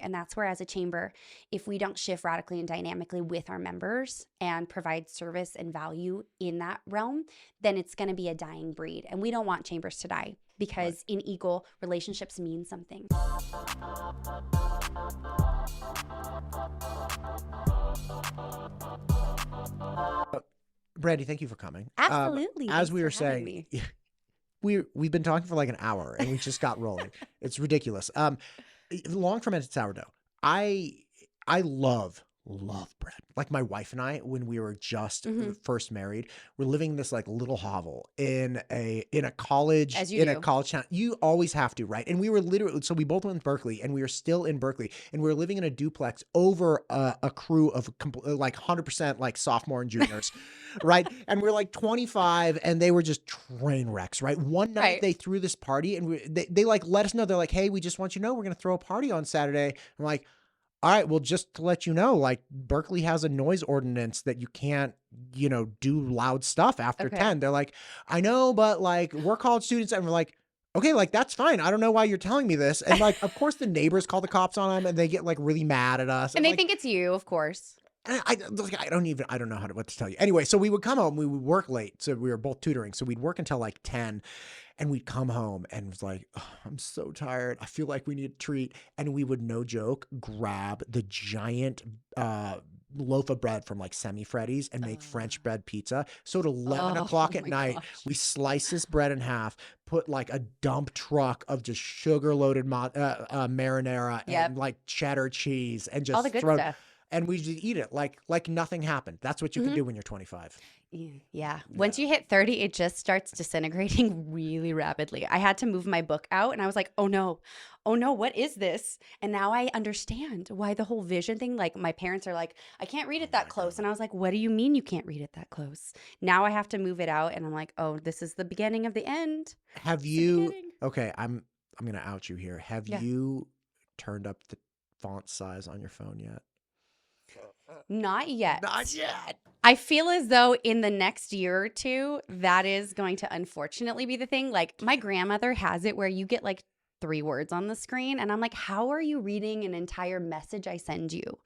And that's where, as a chamber, if we don't shift radically and dynamically with our members and provide service and value in that realm, then it's going to be a dying breed. And we don't want chambers to die, because in Eagle, relationships mean something. Brandy, thank you for coming. Absolutely. As Thanks we were for having saying, me. we've been talking for like an hour and we just got rolling. It's ridiculous. Long fermented sourdough. I love bread. Like my wife and I, when we were just first married, we're living in this like little hovel in a college, a college town. You always have to, right? And we were literally, so we both went to Berkeley, and we were still in Berkeley, and we were living in a duplex over a crew of like 100% like sophomore and juniors, right? And we're like 25, and they were just train wrecks, right? One night they threw this party, and they like let us know. They're like, hey, we just want you to know we're going to throw a party on Saturday. I'm like, all right, well, just to let you know, like Berkeley has a noise ordinance that you can't, do loud stuff after 10. They're like, I know, but like we're college students. And we're like, okay, like that's fine. I don't know why you're telling me this. And like, of course the neighbors call the cops on them, and they get like really mad at us. And they think it's you, of course. I don't know what to tell you. Anyway, so we would come home, we would work late. So we were both tutoring. So we'd work until like 10. And we'd come home and it was like, oh, I'm so tired. I feel like we need a treat. And we would, no joke, grab the giant loaf of bread from like Semi Freddy's and make French bread pizza. So at 11 o'clock at night, we slice this bread in half, put like a dump truck of just sugar loaded marinara and like cheddar cheese, and just all the good stuff. And we just eat it like nothing happened. That's what you can do when you're 25. Yeah. Once you hit 30, it just starts disintegrating really rapidly. I had to move my book out, and I was like, oh no, what is this? And now I understand why the whole vision thing, like my parents are like, I can't read it that close. And I was like, what do you mean you can't read it that close? Now I have to move it out, and I'm like, oh, this is the beginning of the end. Have you, okay, I'm going to out you here. Have you turned up the font size on your phone yet? Not yet. Not yet. I feel as though in the next year or two, that is going to unfortunately be the thing. Like my grandmother has it where you get like 3 words on the screen, and I'm like, how are you reading an entire message I send you?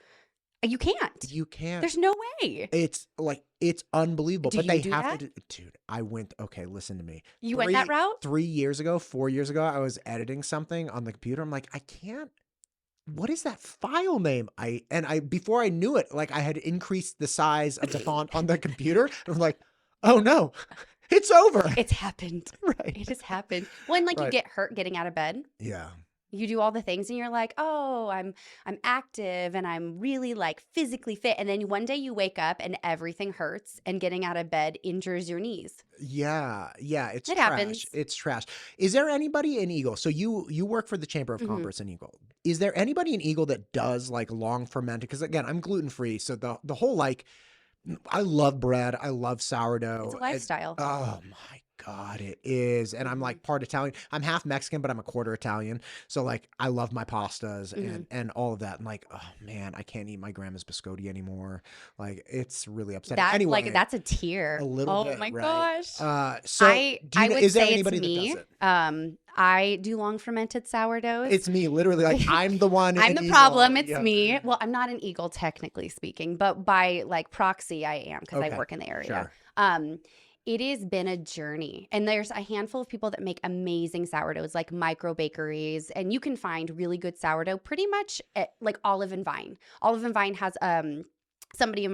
You can't. You can't. There's no way. It's like, it's unbelievable. Do but you they do have that? Dude, I went, okay, listen to me. You went that route? 4 years ago, I was editing something on the computer. I'm like, I can't. What is that file name? Before I knew it, like I had increased the size of the font on the computer. I'm like, oh no, it's over. It's happened. Right. It has happened. When you get hurt getting out of bed. Yeah. You do all the things and you're like, oh, I'm active and I'm really like physically fit. And then one day you wake up and everything hurts, and getting out of bed injures your knees. Yeah. It trash. Happens. It's trash. Is there anybody in Eagle? So you work for the Chamber of Commerce in Eagle. Is there anybody in Eagle that does like long fermented? Because again, I'm gluten-free. So the whole like, I love bread. I love sourdough. It's a lifestyle. Oh my God, it is. And I'm like part Italian. I'm half Mexican, but I'm a quarter Italian. So like I love my pastas and all of that. And like, oh man, I can't eat my grandma's biscotti anymore. Like it's really upsetting. Anyway, like that's a tear. A little bit. Oh my right? gosh. So I would is there say anybody it's me. that does it? I do long fermented sourdoughs. It's me, literally. Like I'm the one. I'm the problem. It's me. Well, I'm not an Eagle technically speaking, but by like proxy, I am, because I work in the area. Sure. It has been a journey, and there's a handful of people that make amazing sourdoughs, like micro bakeries, and you can find really good sourdough pretty much at like Olive and Vine. Olive and Vine has somebody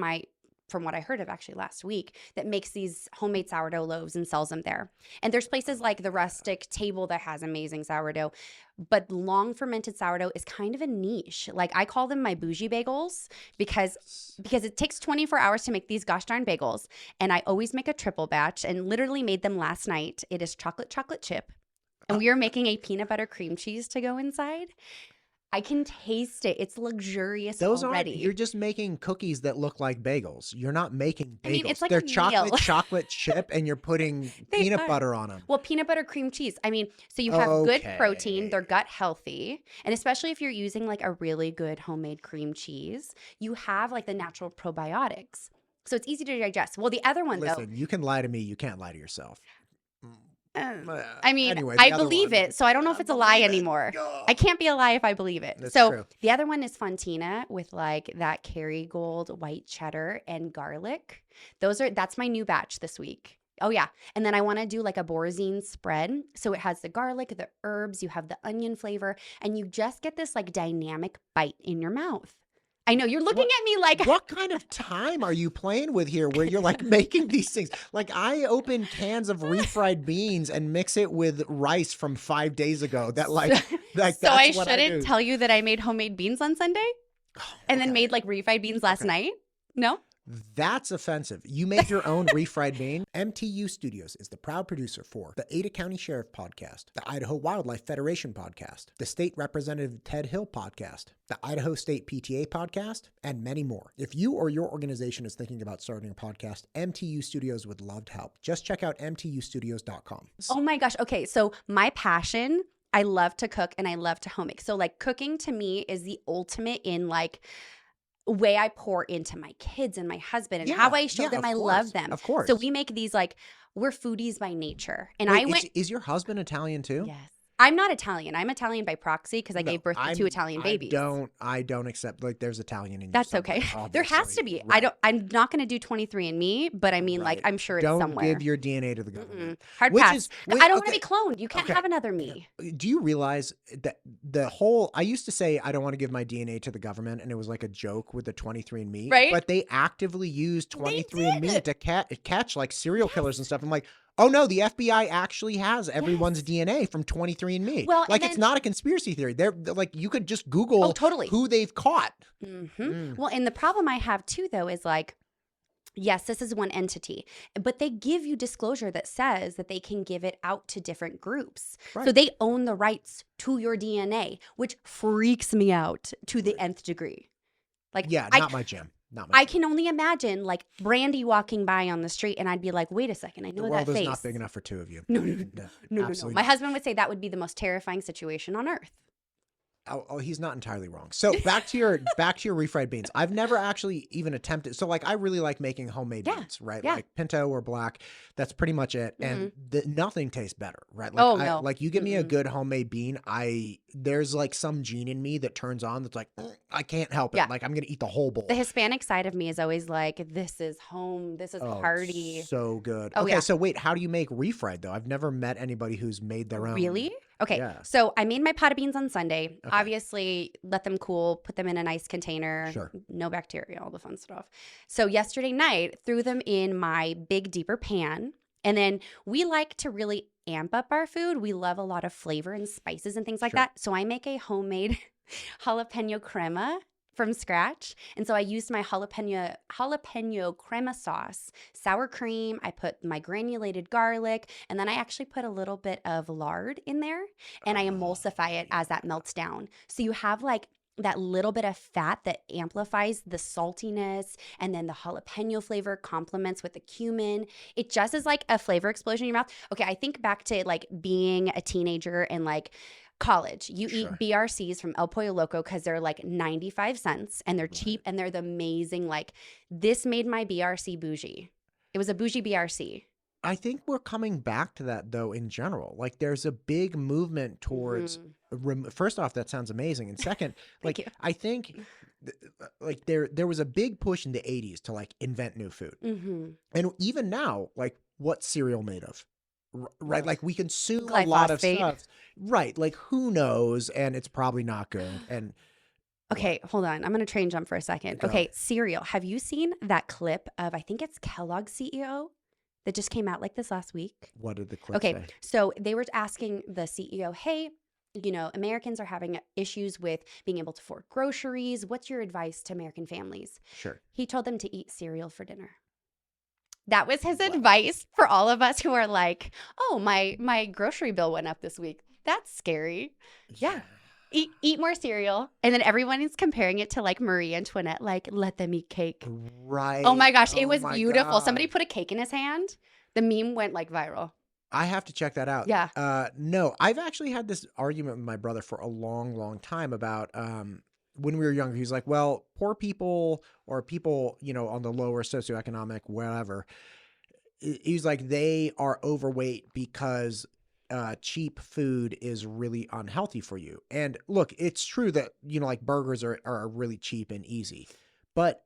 from what I heard of actually last week, that makes these homemade sourdough loaves and sells them there. And there's places like the Rustic Table that has amazing sourdough, but long fermented sourdough is kind of a niche. Like I call them my bougie bagels because it takes 24 hours to make these gosh darn bagels. And I always make a triple batch, and literally made them last night. It is chocolate chip. And we are making a peanut butter cream cheese to go inside. I can taste it. It's luxurious already. You're just making cookies that look like bagels. You're not making bagels. I mean, it's like they're a meal. chocolate chip, and you're putting peanut butter on them. Well, peanut butter cream cheese. I mean, so you have good protein. They're gut healthy. And especially if you're using like a really good homemade cream cheese, you have like the natural probiotics. So it's easy to digest. Well, the other one Listen, you can lie to me. You can't lie to yourself. I mean, Anyway, I the other believe one. it, so I don't know if it's a lie believe it. anymore. Ugh. I can't be a lie if I believe it. That's So true. the other one is Fontina with like that Kerrygold white cheddar and garlic. That's my new batch this week. Oh yeah. And then I want to do like a borazine spread. So it has the garlic, the herbs, you have the onion flavor, and you just get this like dynamic bite in your mouth. I know you're looking at me like What kind of time are you playing with here where you're like making these things? Like I open cans of refried beans and mix it with rice from 5 days ago. That like so that's I what shouldn't do. tell you that I made homemade beans on Sunday and then Okay. made like refried beans last night? No? That's offensive. You made your own refried bean. MTU Studios is the proud producer for the Ada County Sheriff Podcast, the Idaho Wildlife Federation Podcast, the State Representative Ted Hill Podcast, the Idaho State PTA Podcast, and many more. If you or your organization is thinking about starting a podcast, MTU Studios would love to help. Just check out mtustudios.com. Oh my gosh. Okay. So my passion, I love to cook and I love to homemake. So like cooking to me is the ultimate in like way I pour into my kids and my husband and how I show them I love them. Of course. So we make these like, we're foodies by nature. And Wait, is your husband Italian too? Yes. I'm not Italian. I'm Italian by proxy because I gave birth to 2 Italian babies. I don't accept like there's Italian in you. That's okay. There has to be. Right. I'm not going to do 23andMe, but I mean, like, I'm sure it's somewhere. Don't give your DNA to the government. Hard pass. I don't want to be cloned. You can't have another me. Do you realize that I used to say I don't want to give my DNA to the government, and it was like a joke with the 23andMe. Right. But they actively use 23andMe to catch like serial killers and stuff. I'm like, oh no, the FBI actually has everyone's DNA from 23andMe. Well, like it's not a conspiracy theory. They're like, you could just Google who they've caught. Well, and the problem I have too, though, is like, yes, this is one entity, but they give you disclosure that says that they can give it out to different groups. Right. So they own the rights to your DNA, which freaks me out to the nth degree. Like, yeah, not my jam. I can only imagine like Brandy walking by on the street and I'd be like, wait a second, I know that face. The world is not big enough for 2 of you. No. My husband would say that would be the most terrifying situation on earth. Oh, he's not entirely wrong. So back to your refried beans. I've never actually even attempted. So like I really like making homemade beans, right? Yeah. Like pinto or black. That's pretty much it. And nothing tastes better, right? Like, no. Like you give me a good homemade bean, there's like some gene in me that turns on that's like, I can't help it. Yeah. Like I'm going to eat the whole bowl. The Hispanic side of me is always like, this is home. This is party. So good. Okay, so wait, how do you make refried though? I've never met anybody who's made their own. Really? Okay, so I made my pot of beans on Sunday. Okay. Obviously, let them cool, put them in a nice container. Sure. No bacteria, all the fun stuff. So yesterday night, threw them in my big, deeper pan. And then we like to really amp up our food. We love a lot of flavor and spices and things like that. So I make a homemade jalapeno crema from scratch. And so I used my jalapeno crema sauce, sour cream. I put my granulated garlic, and then I actually put a little bit of lard in there, and I emulsify it as that melts down. So you have like that little bit of fat that amplifies the saltiness, and then the jalapeno flavor complements with the cumin. It just is like a flavor explosion in your mouth. Okay, I think back to like being a teenager and like college. You eat BRCs from El Pollo Loco because they're like 95 cents and they're cheap and they're the amazing. Like this made my BRC bougie. It was a bougie BRC. I think we're coming back to that though in general. Like there's a big movement towards first off, that sounds amazing. And second, like I think like there was a big push in the 80s to like invent new food. And even now, like what's cereal made of? Right, like we consume a lot of stuff. Right, like who knows, and it's probably not good. And okay, hold on, I'm gonna train jump for a second. Okay, cereal. Have you seen that clip of I think it's Kellogg's CEO that just came out like this last week? What did the clip say? So they were asking the CEO, hey, you know, Americans are having issues with being able to afford groceries. What's your advice to American families? Sure. He told them to eat cereal for dinner. That was his advice for all of us who are like, oh, my grocery bill went up this week. That's scary. Yeah. Eat more cereal. And then everyone is comparing it to like Marie Antoinette, like let them eat cake. Right. Oh my gosh. It was beautiful. God. Somebody put a cake in his hand. The meme went like viral. I have to check that out. Yeah. No, I've actually had this argument with my brother for a long, long time about when we were younger. He's like, well, poor people or people, you know, on the lower socioeconomic, whatever, he was like, they are overweight because cheap food is really unhealthy for you. And look, it's true that, you know, like burgers are really cheap and easy, but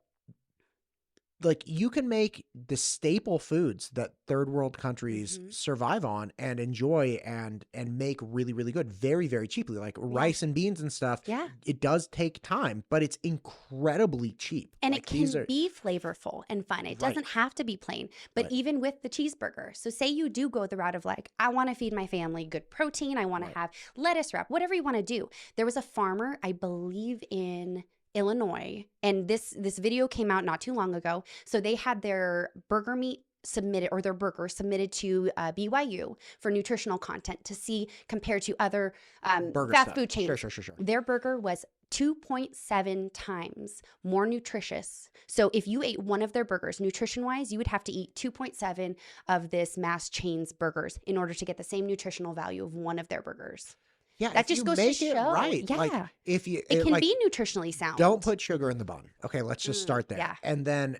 like you can make the staple foods that third world countries survive on and enjoy and make really, really good, very, very cheaply, like rice and beans and stuff. Yeah. It does take time, but it's incredibly cheap. And like, it can be flavorful and fun. It doesn't have to be plain, but even with the cheeseburger. So say you do go the route of like, I want to feed my family good protein. I want to have lettuce wrap, whatever you want to do. There was a farmer, I believe in Illinois, and this video came out not too long ago. So they had their burger meat submitted, or their burger submitted to BYU for nutritional content to see compared to other fast food chains. Sure. Their burger was 2.7 times more nutritious. So if you ate one of their burgers, nutrition-wise, you would have to eat 2.7 of this mass chain's burgers in order to get the same nutritional value of one of their burgers. Yeah, that just goes to show. Right. Yeah. Like if you it can like, be nutritionally sound. Don't put sugar in the bun. Okay, let's just start there. Yeah. And then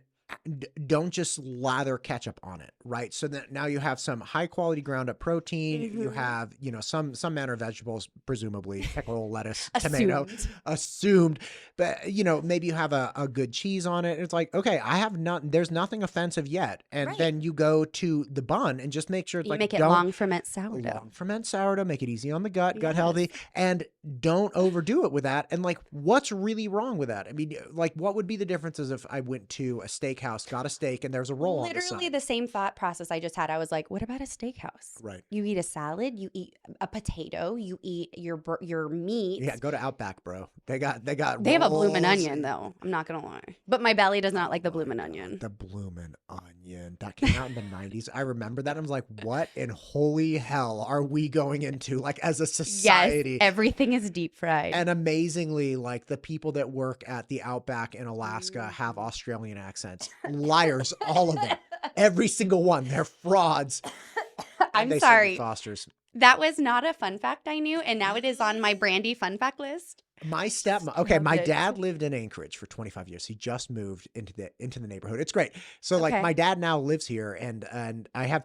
don't just lather ketchup on it, right? So that now you have some high quality ground up protein. You have, you know, some manner of vegetables, presumably pickle, lettuce, tomato, assumed. But you know, maybe you have a good cheese on it. It's like, okay, there's nothing offensive yet. And then you go to the bun and just make sure it's you like, make it long ferment sourdough. Long ferment sourdough, make it easy on the gut healthy, and don't overdo it with that. And like, what's really wrong with that? I mean, like, what would be the differences if I went to a steakhouse, got a steak, and there's a roll on the side? Literally the same thought process I just had. I was like, what about a steakhouse? Right. You eat a salad, you eat a potato, you eat your meat. Yeah, go to Outback, bro. They have a bloomin' onion though. I'm not gonna lie, but my belly does not like the bloomin' onion. The bloomin' onion that came out in the 90s. I remember that. I was like, what in holy hell are we going into? Like as a society, yes, everything is deep fried. And amazingly, like the people that work at the Outback in Alaska have Australian accents. Liars, all of them. Every single one. They're frauds. I'm sorry. Fosters. That was not a fun fact I knew, and now it is on my Brandy fun fact list. My dad lived in Anchorage for 25 years. He just moved into the neighborhood. It's great. So like my dad now lives here, and I have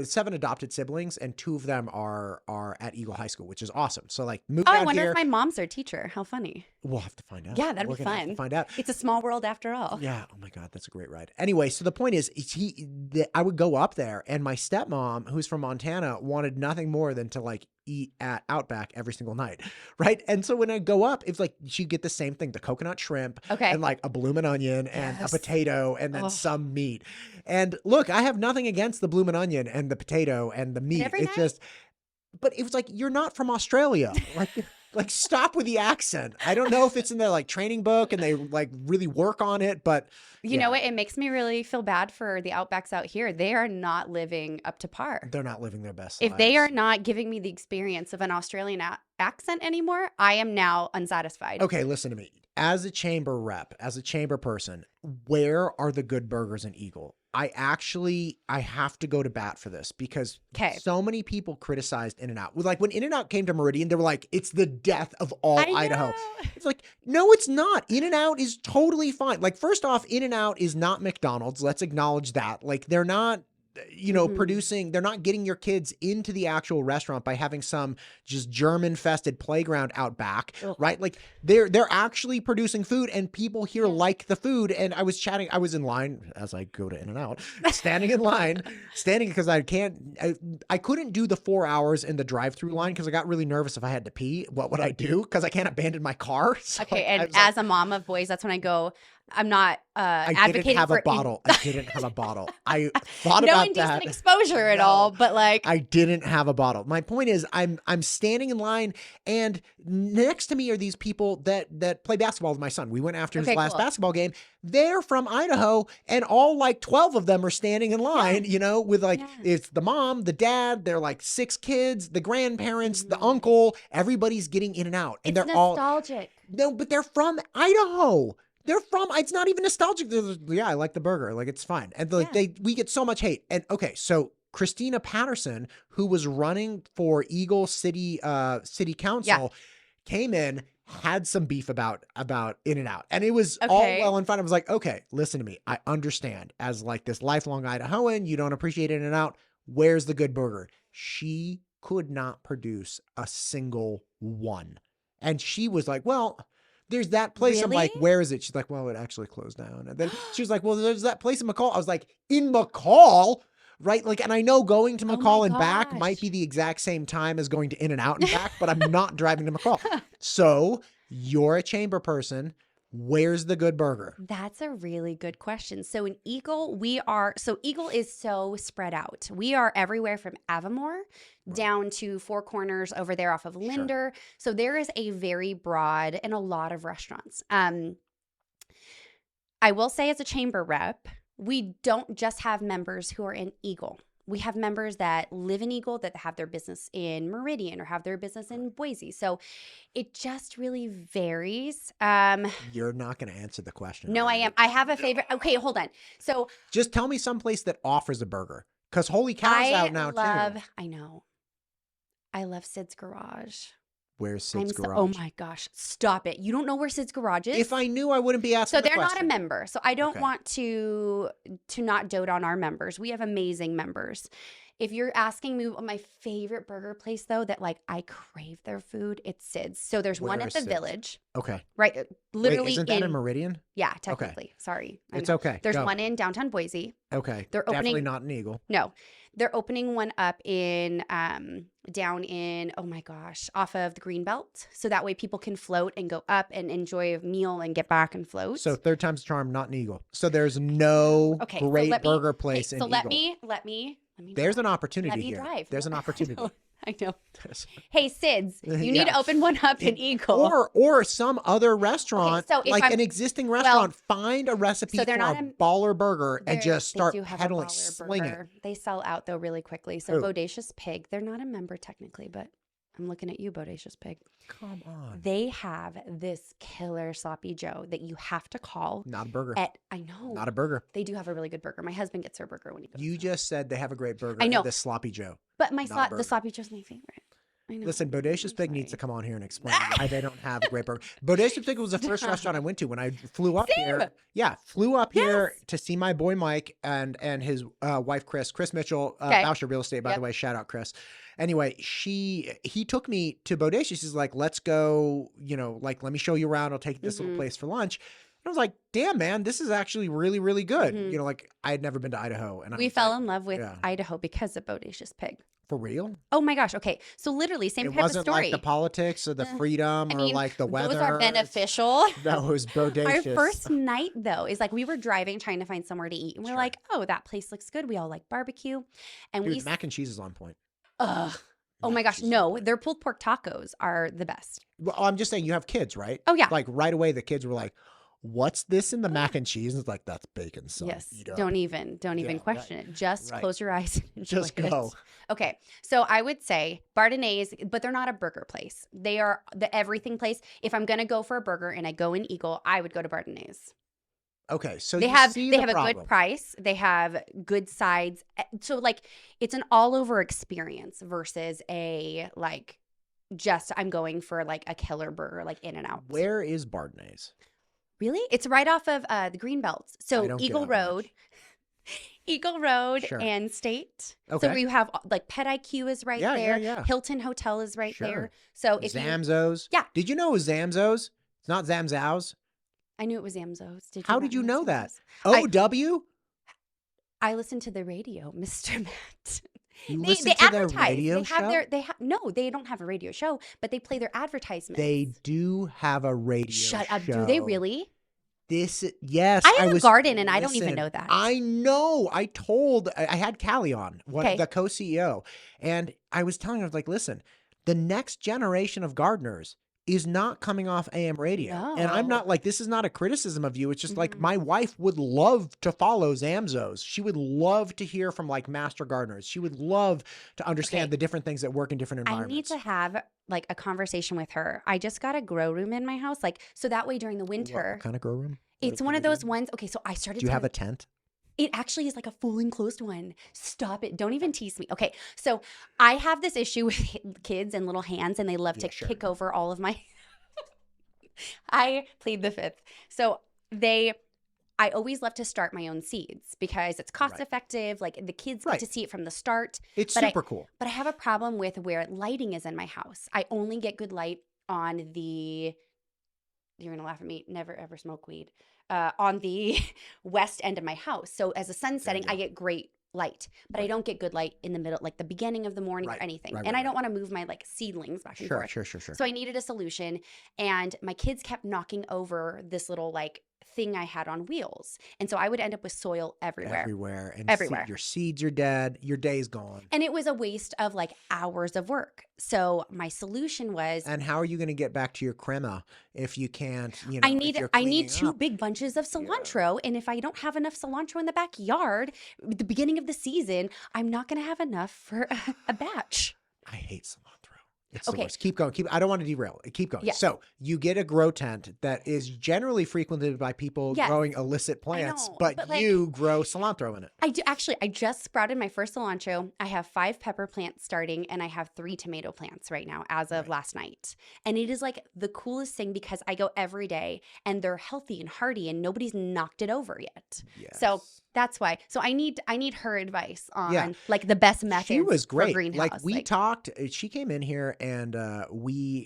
7 adopted siblings, and 2 of them are at Eagle High School, which is awesome. So like moved out here. I wonder if my mom's their teacher. How funny. We'll have to find out. Yeah, that'd be fun. Have to find out. It's a small world after all. Yeah. Oh my God, that's a great ride. Anyway, so the point is I would go up there, and my stepmom, who's from Montana, wanted nothing more than to like eat at Outback every single night, right? And so when I go up, it's like she'd get the same thing, the coconut shrimp, and like a bloomin' onion and a potato and then some meat. And look, I have nothing against the bloomin' onion and the potato and the meat. It's just, but it was like, you're not from Australia. Like stop with the accent. I don't know if it's in their like training book and they like really work on it, but you know what? It makes me really feel bad for the Outbacks out here. They are not living up to par. They're not living their best lives. If they are not giving me the experience of an Australian accent anymore, I am now unsatisfied. Okay, listen to me. As a chamber rep, as a chamber person, where are the good burgers in Eagle? I have to go to bat for this because so many people criticized In-N-Out. Like when In-N-Out came to Meridian, they were like, it's the death of all Idaho. It's like, no, it's not. In-N-Out is totally fine. Like first off, In-N-Out is not McDonald's. Let's acknowledge that. Like they're not, you know, they're not getting your kids into the actual restaurant by having some just germ-infested playground out back, right? Like they're actually producing food and people here like the food. And I was in line as I go to In-N-Out, standing because I couldn't do the 4 hours in the drive-through line because I got really nervous if I had to pee. What would I do? Because I can't abandon my car. So and as a mom of boys, that's when I go, I'm not advocating I didn't have a bottle. I thought about indecent exposure at all, but like I didn't have a bottle. My point is I'm standing in line and next to me are these people that play basketball with my son. We went after his last basketball game. They're from Idaho and all like 12 of them are standing in line, you know, with like it's the mom, the dad, they're like 6 kids, the grandparents, the uncle, everybody's getting in and out. And it's they're nostalgic. No, but they're from Idaho. It's not even nostalgic. I like the burger. Like, it's fine. And like we get so much hate. And okay, so Christina Patterson, who was running for Eagle City Council, came in, had some beef about In-N-Out. And it was all Okay. well and fine. I was like, okay, listen to me. I understand. As like this lifelong Idahoan, you don't appreciate In-N-Out. Where's the good burger? She could not produce a single one. And she was like, well, there's that place. I'm like, Really? where is it? She's like, well, it actually closed down. And then she was like, well, there's that place in McCall. I was like, in McCall? Right? Like, and I know going to Oh my McCall and back might gosh. be the exact same time as going to In-N-Out and back, but I'm not driving to McCall. So you're a chamber person. Where's the good burger? That's a really good question. So in Eagle, Eagle is so spread out. We are everywhere from Avamore down to Four Corners over there off of Linder. So there is a very broad and a lot of restaurants. I will say as a chamber rep, we don't just have members who are in Eagle. We have members that live in Eagle that have their business in Meridian or have their business in Boise. So it just really varies. You're not going to answer the question. No, are I you? am. I have a favorite. Okay, hold on. So Just tell me someplace that offers a burger. Because Holy Cow's out now too. I know. I love Sid's Garage. Where's Sid's Garage? Oh my gosh, stop it. You don't know where Sid's Garage is? If I knew, I wouldn't be asking So the they're not a question. member. So I don't Okay. want to not dote on our members. We have amazing members. If you're asking me what my favorite burger place though, that like I crave their food, it's Sid's. So there's one Where at is the Sid's? Village, Okay. right? Literally Wait, isn't that in Meridian? yeah, technically. Sorry. I It's know. okay. There's Go. one in downtown Boise. Okay. They're Definitely opening- not an Eagle. No, they're opening one up in down in, oh my gosh, off of the Greenbelt. So that way people can float and go up and enjoy a meal and get back and float. So third time's a charm, not an Eagle. So there's no Okay, so great let me- burger place in so Eagle. let me There's an opportunity let me here. drive. There's an opportunity. I know. Hey, Sid's, you need to Yeah. open one up in Eagle. Or some other restaurant, so if like I'm- an existing restaurant, find a recipe so for they're a not baller burger and They're- just start they do have a peddling, baller sling it. burger. They sell out though really quickly. So Who? Bodacious Pig, they're not a member technically, but I'm looking at you, Bodacious Pig. Come on. They have this killer sloppy Joe that you have to call Not a burger. I know. Not a burger. They do have a really good burger. My husband gets their burger when he goes. You just said they have a great burger. I know. And the Sloppy Joe. But not a burger. the sloppy Joe's my favorite. I know. Listen, Bodacious I'm Pig needs to sorry. come on here and explain why they don't have a great burger. Bodacious Pig was the first restaurant I went to when I flew up here. Same. Yeah, flew up here Yes. to see my boy Mike and his wife Chris Mitchell, Okay. Bousher Real Estate, by Yep. the way. Shout out Chris. Anyway, he took me to Bodacious. He's like, let's go, like, let me show you around. I'll take you to this little Mhm. place for lunch. And I was like, damn, man, this is actually really, really good. Mhm. Like I had never been to Idaho. And I We was fell like, in love with yeah. Idaho because of Bodacious Pig. for real? Oh my gosh. Okay. So literally same It type of wasn't story. like the politics or the freedom I or mean, like the weather. Those are beneficial. That was bodacious. Our first night though is like we were driving trying to find somewhere to eat and we're Sure. like, oh, that place looks good. We all like barbecue. And Dude, mac and cheese is on point. ugh. Oh Mac my and gosh. cheese is on No, point. their pulled pork tacos are the best. Well, I'm just saying you have kids, right? Oh yeah. Like right away, the kids were like, "What's this in the mac and cheese?" And it's like, "That's bacon, son. Yes. Eat up." Don't even Yeah, right. question it. Just Right. close your eyes and enjoy Just go. it. Okay. So I would say Bardenay's, but they're not a burger place. They are the everything place. If I'm gonna go for a burger and I go in Eagle, I would go to Bardenay's. Okay, so They you have see they the have a problem. good price. They have good sides. So like it's an all over experience versus a like just I'm going for like a killer burger like In-N-Out. Where is Bardenay's? Really? It's right off of the Greenbelt. I So don't get Eagle out Road. much. Eagle Road Sure. and State. Okay. So you have like Pet IQ is right Yeah, yeah, there. yeah. Hilton Hotel is right Sure. there. So if you, Zamzows. Yeah. Did you know it was Zamzows? It's not Zamzows. I knew it was Zamzo's. Did you How not did you it know was that? Zamzo's? OW? I listened to the radio, Mr. Matt. You They listen to their advertise. radio They have show? their no, they don't have a radio show, but they play their advertisements. They do have a radio Shut up. show. Do they really? Yes. I have a was- garden and I don't even listen, know that. I know. I had Callie on, Okay. the co-CEO, and I was telling her, I was like, listen, the next generation of gardeners is not coming off AM radio. And I'm No. not like, this is not a criticism of you. It's just like Mhm. my wife would love to follow Zamzows. She would love to hear from like master gardeners. She would love to understand Okay. the different things that work in different I need environments. to have like a conversation with her. I just got a grow room in my house, like so that way during the What winter, kind of grow room? it's one of those ones. Okay, so I started. Do you have a to, tent? It actually is like a full enclosed one. Stop it! Don't even tease me. Okay, so I have this issue with kids and little hands, and they love Yeah, to sure. kick over all of my. I plead the fifth. So I always love to start my own seeds because it's cost Right. effective. Like the kids get Right. to see it from the start. It's But super cool. But I have a problem with where lighting is in my house. I only get good light on the, you're going to laugh at me, never ever smoke weed, on the west end of my house. So as the sun's There you setting, I go. get great light, but I Right. don't get good light in the middle, like the beginning of the morning or Right. anything. Right. And Right. I don't want to move my like seedlings back and Sure. forth. Sure. So I needed a solution. And my kids kept knocking over this little like thing I had on wheels. And so I would end up with soil everywhere. Everywhere. And Everywhere. your seeds are dead. Your day's gone. And it was a waste of like hours of work. So my solution was, And how are you going to get back to your crema if you can't, you know, I if need you're I need cleaning 2 up? big bunches of cilantro, and if I don't have enough cilantro in the backyard at the beginning of the season, I'm not going to have enough for a batch. I hate cilantro. It's the Okay. worst. Keep going. I don't want to derail. Keep going. Yes. So you get a grow tent that is generally frequented by people Yes. growing illicit plants, know, but but, like- you grow cilantro in it. I do actually. I just sprouted my first cilantro. I have 5 pepper plants starting, and I have 3 tomato plants right now as of Right. last night. And it is like the coolest thing because I go every day, and they're healthy and hardy, and nobody's knocked it over yet. So Yes. that's why. So I need her advice on Yeah. like the best methods. She was for great. greenhouse. Like we talked, she came in here and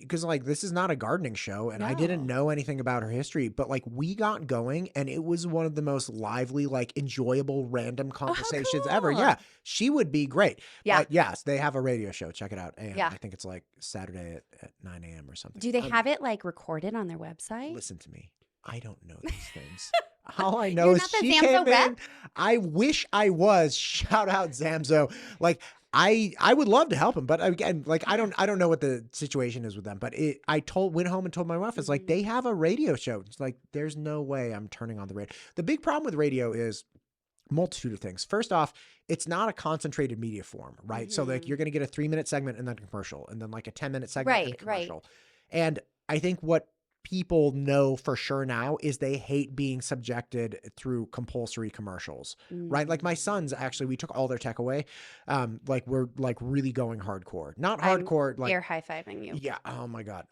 because like this is not a gardening show and I didn't No. know anything about her history, but like we got going and it was one of the most lively, like enjoyable, random conversations ever. cool. Yeah, she would be great. Yeah. But yes, they have a radio show. Check it out. And Yeah. I think it's like Saturday at 9 a.m. or something. Do they have it like recorded on their website? Listen to me. I don't know these things. All I know You're is not the she Zamzo came rep? in. I wish I was. Shout out Zamzo. Like I would love to help him, but again, like I don't know what the situation is with them. But went home and told my wife, it's like they have a radio show. It's like there's no way I'm turning on the radio. The big problem with radio is multitude of things. First off, it's not a concentrated media form, right? So like you're going to get a 3-minute segment and then a commercial, and then like a 10-minute segment and a Right, right. commercial. And I think what people know for sure now is they hate being subjected through compulsory commercials, right? Like my sons, actually, we took all their tech away. Like we're like really going hardcore, not I'm hardcore, like air high-fiving you. yeah. Oh my God.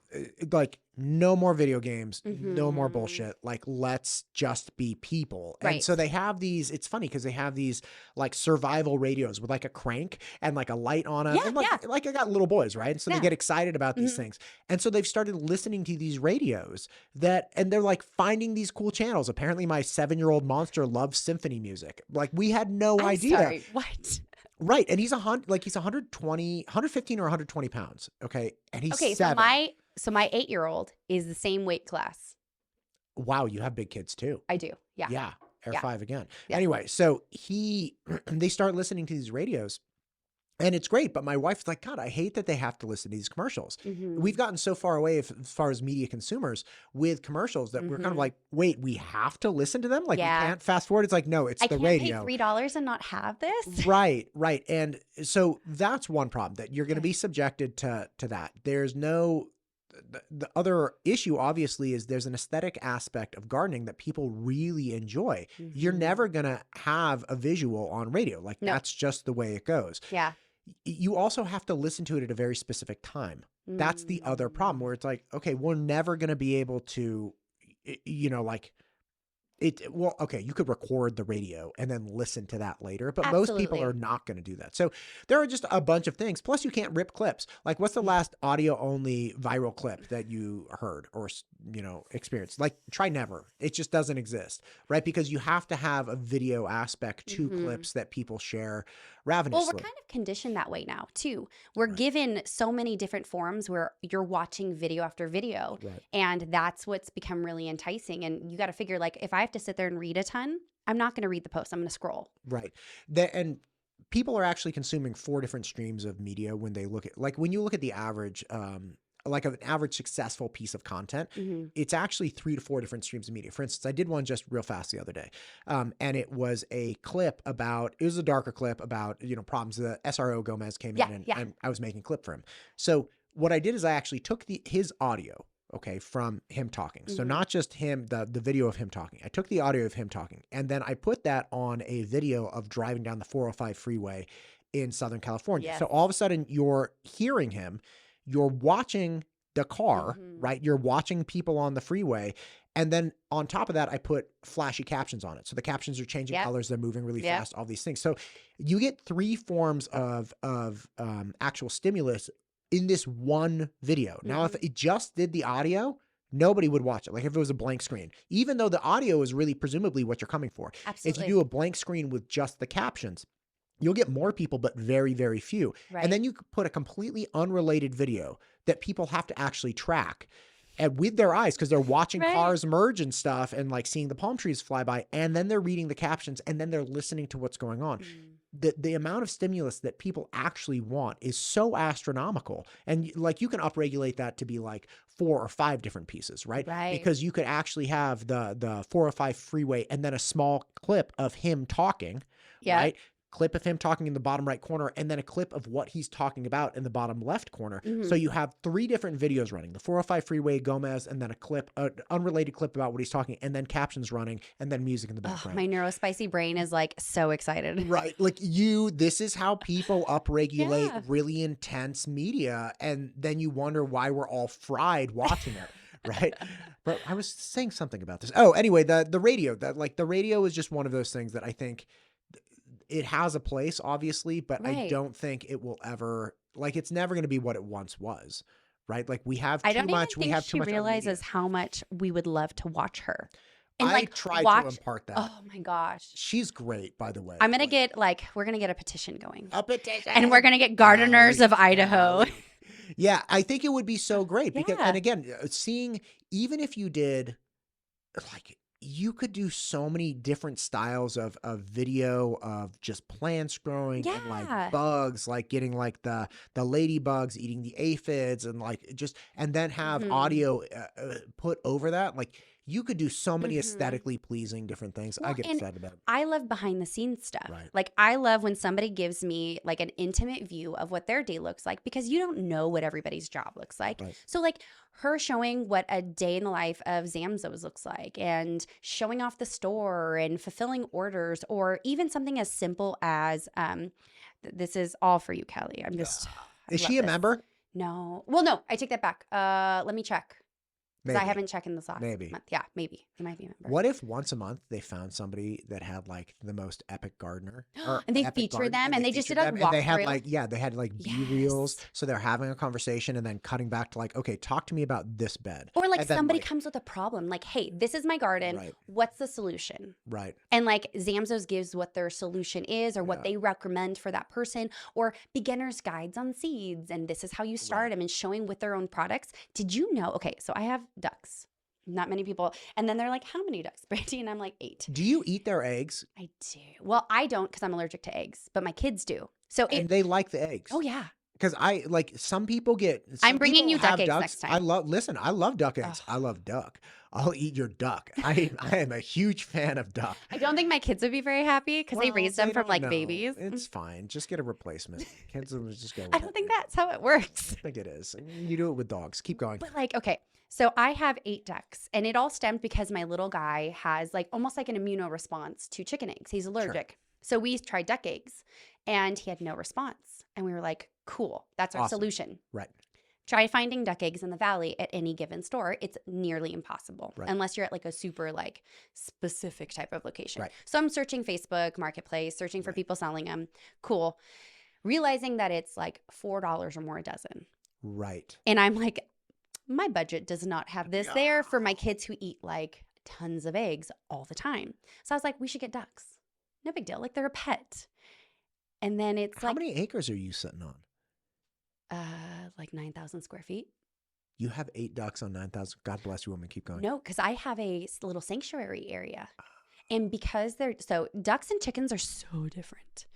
Like no more video games, no more Mhm. bullshit. Like let's just be people. And Right. so they have these, it's funny because they have these like survival radios with like a crank and like a light on it. Yeah, and like, yeah. like I got little boys, right? And so they Yeah. get excited about these things. And so they've started listening to these radios and they're like finding these cool channels. Apparently my 7-year-old monster loves symphony music. Like we had no I'm idea. sorry. What? Right. And he's 115 or 120 pounds. Okay. And he's Okay, 7. so my 8-year-old is the same weight class. Wow, you have big kids too. I do. Yeah. Yeah. Air Yeah. 5 again. Yeah. Anyway, so they start listening to these radios and it's great. But my wife's like, God, I hate that they have to listen to these commercials. We've gotten so far away as far as media consumers with commercials that we're kind of like, wait, we have to listen to them? Like Yeah. we can't fast forward. It's like, no, it's I the can't radio. pay $3 and not have this. Right. And so that's one problem that you're going to be subjected to that. There's no, the other issue obviously is there's an aesthetic aspect of gardening that people really enjoy. You're never going to have a visual on radio. Like No. that's just the way it goes. Yeah. You also have to listen to it at a very specific time. That's the other problem where it's like, okay, we're never going to be able to, like it. Well, okay, you could record the radio and then listen to that later, but most people Absolutely. are not going to do that. So there are just a bunch of things. Plus you can't rip clips. Like what's the last audio only viral clip that you heard or, experienced? Like try never. It just doesn't exist, right? Because you have to have a video aspect to clips that people share ravenously. Well, we're kind of conditioned that way now too. We're given so many different forms where you're watching video after video, Right. and that's what's become really enticing. And you got to figure, like, if I have to sit there and read a ton, I'm not going to read the post. I'm going to scroll. Right. And people are actually consuming 4 different streams of media when they look at, like when you look at the average, like an average successful piece of content, it's actually 3 to 4 different streams of media. For instance, I did one just real fast the other day. And it was a clip about, it was a darker clip about, problems. The SRO Gomez came in and I was making a clip for him. So what I did is I actually took his audio, okay, from him talking. So not just him, the video of him talking. I took the audio of him talking and then I put that on a video of driving down the 405 freeway in Southern California. Yes. So all of a sudden you're hearing him, you're watching the car, right? You're watching people on the freeway. And then on top of that, I put flashy captions on it. So the captions are changing colors. They're moving really fast, all these things. So you get 3 forms of actual stimulus in this one video. Now, if it just did the audio, nobody would watch it. Like if it was a blank screen, even though the audio is really presumably what you're coming for. Absolutely. If you do a blank screen with just the captions, you'll get more people, but very, very few. Right. And then you could put a completely unrelated video that people have to actually track and with their eyes, because they're watching cars merge and stuff and like seeing the palm trees fly by, and then they're reading the captions and then they're listening to what's going on. The amount of stimulus that people actually want is so astronomical. And like you can upregulate that to be like 4 or 5 different pieces, right? Because you could actually have the 405 freeway and then a small clip of him talking, right? Clip of him talking in the bottom right corner, and then a clip of what he's talking about in the bottom left corner. So you have 3 different videos running, the 405 freeway, Gomez, and then a clip, an unrelated clip about what he's talking, and then captions running, and then music in the background. My neurospicy brain is like so excited. Right. Like this is how people upregulate really intense media. And then you wonder why we're all fried watching it. Right. But I was saying something about this. Oh, anyway, the radio, the radio is just one of those things that I think it has a place, obviously, but I don't think it will ever, like, it's never going to be what it once was, right? Like we have too much. We have too much. She realizes how much we would love to watch her. And I tried to impart that. Oh my gosh. She's great, by the way. I'm going to get we're going to get a petition going. A petition. And we're going to get Gardeners of Idaho. Yeah, I think it would be so great because, and again, seeing, even if you did like, you could do so many different styles of video of just plants growing and like bugs, like getting like the ladybugs eating the aphids and like just, and then have audio put over that. Like you could do so many aesthetically pleasing different things. Well, I get excited about it. I love behind the scenes stuff. Right. Like I love when somebody gives me like an intimate view of what their day looks like, because you don't know what everybody's job looks like. Right. So like her showing what a day in the life of Zamzows looks like and showing off the store and fulfilling orders, or even something as simple as this is all for you, Kelly. I'm just Is she a member? No. Well, no, I take that back. Let me check. Because I haven't checked in the last month. Yeah, maybe. They might be a member. What if once a month they found somebody that had like the most epic gardener? And they feature them and they just did a walk. They had like, they had like B-reels. So they're having a conversation and then cutting back to like, okay, talk to me about this bed. Or like somebody comes with a problem. Like, hey, this is my garden. Right. What's the solution? Right. And like Zamzows gives what their solution is or what they recommend for that person, or beginner's guides on seeds. And this is how you start them, and showing with their own products. Did you know? Okay, so I have ducks. Not many people. And then they're like, how many ducks, Brandy? And I'm like, 8. Do you eat their eggs? I do. Well, I don't because I'm allergic to eggs, but my kids do. So and they like the eggs. Oh, yeah. Because I like some people get. I'm bringing you duck eggs next time. I love duck eggs. I love duck. I'll eat your duck. I am a huge fan of duck. I don't think my kids would be very happy because they raised them from like babies. It's fine. Just get a replacement. Kids will just go. I don't think that's how it works. I think it is. You do it with dogs. Keep going. But like, okay. So I have 8 ducks, and it all stemmed because my little guy has like almost like an immunoresponse to chicken eggs. He's allergic. Sure. So we tried duck eggs and he had no response. And we were like, cool, that's our solution. Right. Try finding duck eggs in the valley at any given store. It's nearly impossible unless you're at like a super like specific type of location. Right. So I'm searching Facebook Marketplace, searching for people selling them. Cool. Realizing that it's like $4 or more a dozen. Right. And I'm like, my budget does not have this there for my kids who eat like tons of eggs all the time. So I was like, we should get ducks. No big deal. Like they're a pet. And then it's how many acres are you sitting on? Like 9,000 square feet. You have 8 ducks on 9,000. God bless you, woman. Keep going. No, because I have a little sanctuary area. And because ducks and chickens are so different.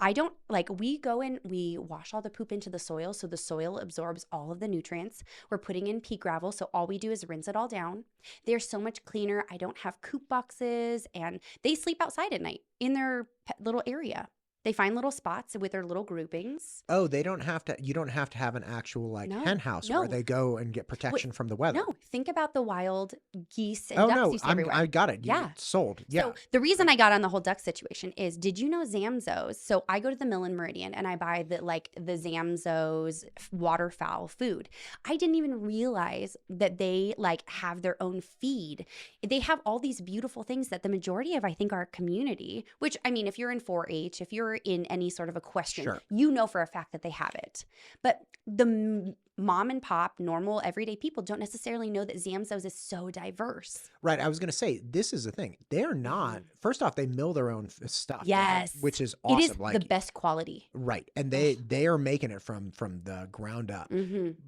I don't like, we go in, we wash all the poop into the soil. So the soil absorbs all of the nutrients. We're putting in pea gravel. So all we do is rinse it all down. They're so much cleaner. I don't have coop boxes, and they sleep outside at night in their little area. They find little spots with their little groupings. Oh, they don't have to. You don't have to have an actual like hen house where they go and get protection from the weather. No, think about the wild geese and Oh ducks no, you see everywhere. I got it. Yeah, sold. Yeah. So the reason I got on the whole duck situation is, did you know Zamzows? So I go to the mill in Meridian and I buy the Zamzows waterfowl food. I didn't even realize that they like have their own feed. They have all these beautiful things that the majority of, I think, our community, which I mean, if you're in 4-H, if you're in any sort of equestrian, Sure. you know for a fact that they have it. But the mom and pop, normal, everyday people don't necessarily know that Zamzows is so diverse. Right. I was going to say, this is the thing. They're not, first off, they mill their own stuff. Yes. Which is awesome. It is the best quality. Right. And they are making it from the ground up.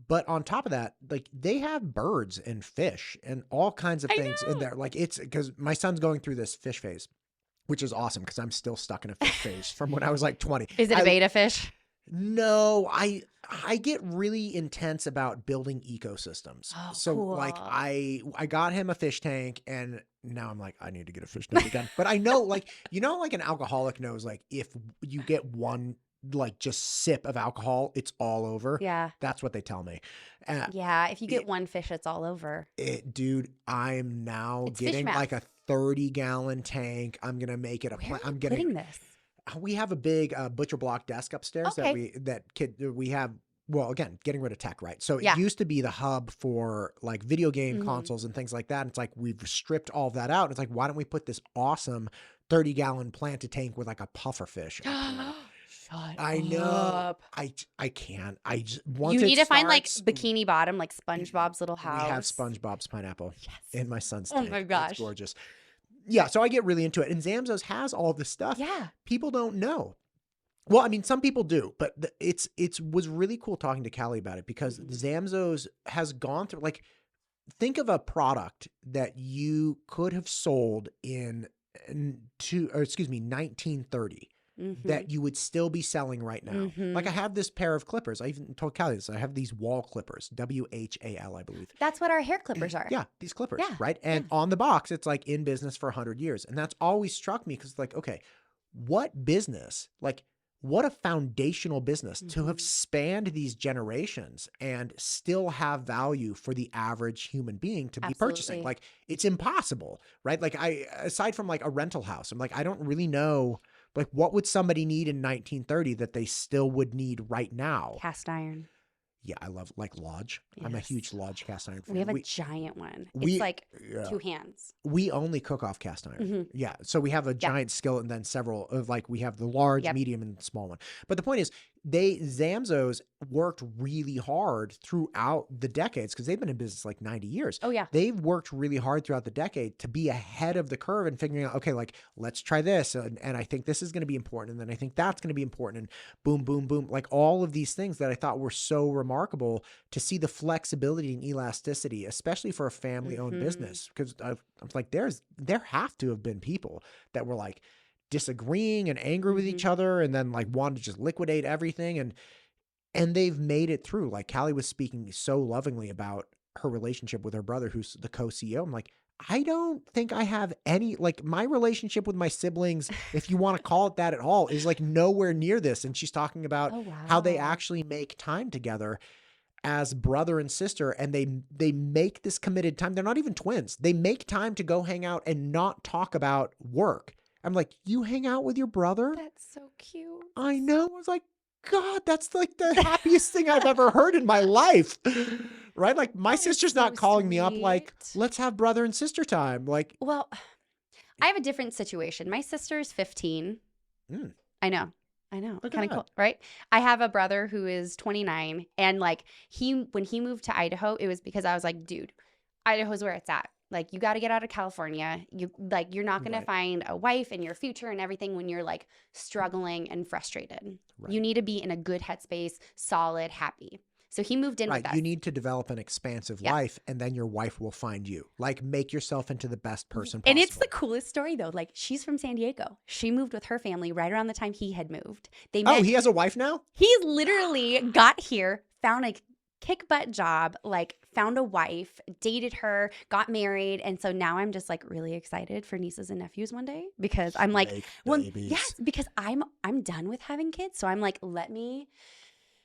But on top of that, like they have birds and fish and all kinds of things in there. Like it's because my son's going through this fish phase, which is awesome because I'm still stuck in a fish phase from when I was like 20. Is it a beta fish? No, I get really intense about building ecosystems. Oh, so cool. like I got him a fish tank and now I'm like, I need to get a fish tank again. But I know like, like an alcoholic knows like if you get one like just sip of alcohol, it's all over. Yeah. That's what they tell me. Yeah. If you get one fish, it's all over. Dude, I'm now It's getting fish like a 30-gallon tank. I'm going to make it a Where are I'm you getting putting this? We have a big butcher block desk upstairs Okay. we have. Well, again, getting rid of tech, right? So Yeah. it used to be the hub for like video game consoles and things like that. And it's like we've stripped all of that out. And it's like, why don't we put this awesome 30-gallon planted tank with like a puffer fish? I know. Up. I can't. I just once You it need to find like starts, Bikini Bottom, like SpongeBob's little house. We have SpongeBob's pineapple in my son's Oh tank. my gosh. It's gorgeous. Yeah, so I get really into it. And Zamzows has all this stuff. Yeah. People don't know. Well, I mean, some people do, but it was really cool talking to Callie about it because Zamzows has gone through, like, think of a product that you could have sold in 1930 that you would still be selling right now. Like I have this pair of clippers. I even told Callie this. I have these wall clippers, WHAL, I believe. That's what our hair clippers are. Yeah, these clippers, Yeah, right? And on the box, it's like in business for 100 years. And that's always struck me because like, okay, what business, like what a foundational business to have spanned these generations and still have value for the average human being to be purchasing. Like it's impossible, right? Like aside from like a rental house, I'm like, I don't really know, like what would somebody need in 1930 that they still would need right now? Cast iron. Yeah, I love like Lodge. Yes. I'm a huge Lodge cast iron fan. We have a giant one. It's like 2 hands. We only cook off cast iron. Yeah. So we have a giant skillet and then several of like, we have the large, medium, and small one. But the point is, Zamzows worked really hard throughout the decades because they've been in business like 90 years. Oh, yeah. They've worked really hard throughout the decade to be ahead of the curve and figuring out, okay, like, let's try this. And I think this is going to be important. And then I think that's going to be important. And boom, boom, boom. Like all of these things that I thought were so remarkable to see the flexibility and elasticity, especially for a family-owned business. Because I was like, there have to have been people that were like, disagreeing and angry with each other and then like wanted to just liquidate everything and they've made it through. Like Callie was speaking so lovingly about her relationship with her brother who's the co-CEO. I'm like, I don't think I have any, like my relationship with my siblings, if you want to call it that at all, is like nowhere near this. And she's talking about how they actually make time together as brother and sister, and they make this committed time. They're not even twins. They make time to go hang out and not talk about work. I'm like, you hang out with your brother? That's so cute. I know. I was like, God, that's like the happiest thing I've ever heard in my life. Right? Like my sister's not calling me up like, let's have brother and sister time. Like, well, I have a different situation. My sister's 15. I know. Kind of cool, right? I have a brother who is 29 and like when he moved to Idaho, it was because I was like, dude, Idaho's where it's at. Like you got to get out of California. You're not going to find a wife in your future and everything when you're like struggling and frustrated. Right. You need to be in a good headspace, solid, happy. So he moved in with us. You need to develop an expansive life and then your wife will find you. Like make yourself into the best person possible. And it's the coolest story though. Like she's from San Diego. She moved with her family right around the time he had moved. They met. Oh, he has a wife now? He's literally got here, found a kick butt job, like found a wife, dated her, got married. And so now I'm just like really excited for nieces and nephews one day because I'm like, Make well, babies. yes, because I'm done with having kids. So I'm like, let me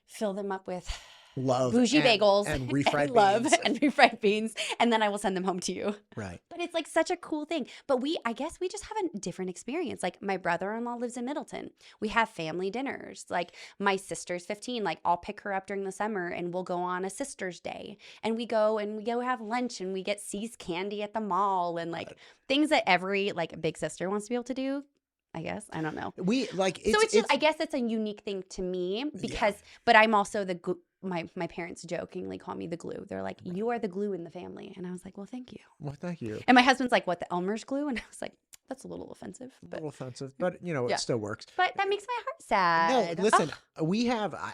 fill them up with Love bougie bagels and refried love beans. and refried beans, and then I will send them home to you. Right. But it's like such a cool thing. But I guess we just have a different experience. Like my brother-in-law lives in Middleton. We have family dinners. Like my sister's 15. Like I'll pick her up during the summer and we'll go on a sister's day. And we go have lunch and we get C's candy at the mall and like things that every like big sister wants to be able to do. I guess. I don't know. We like So it's just I guess it's a unique thing to me because but I'm also my parents jokingly call me the glue. They're like, you are the glue in the family. And I was like, well, thank you. Well, thank you. And my husband's like, what, the Elmer's glue? And I was like, that's a little offensive. A little offensive, but it still works. But that makes my heart sad. No, listen,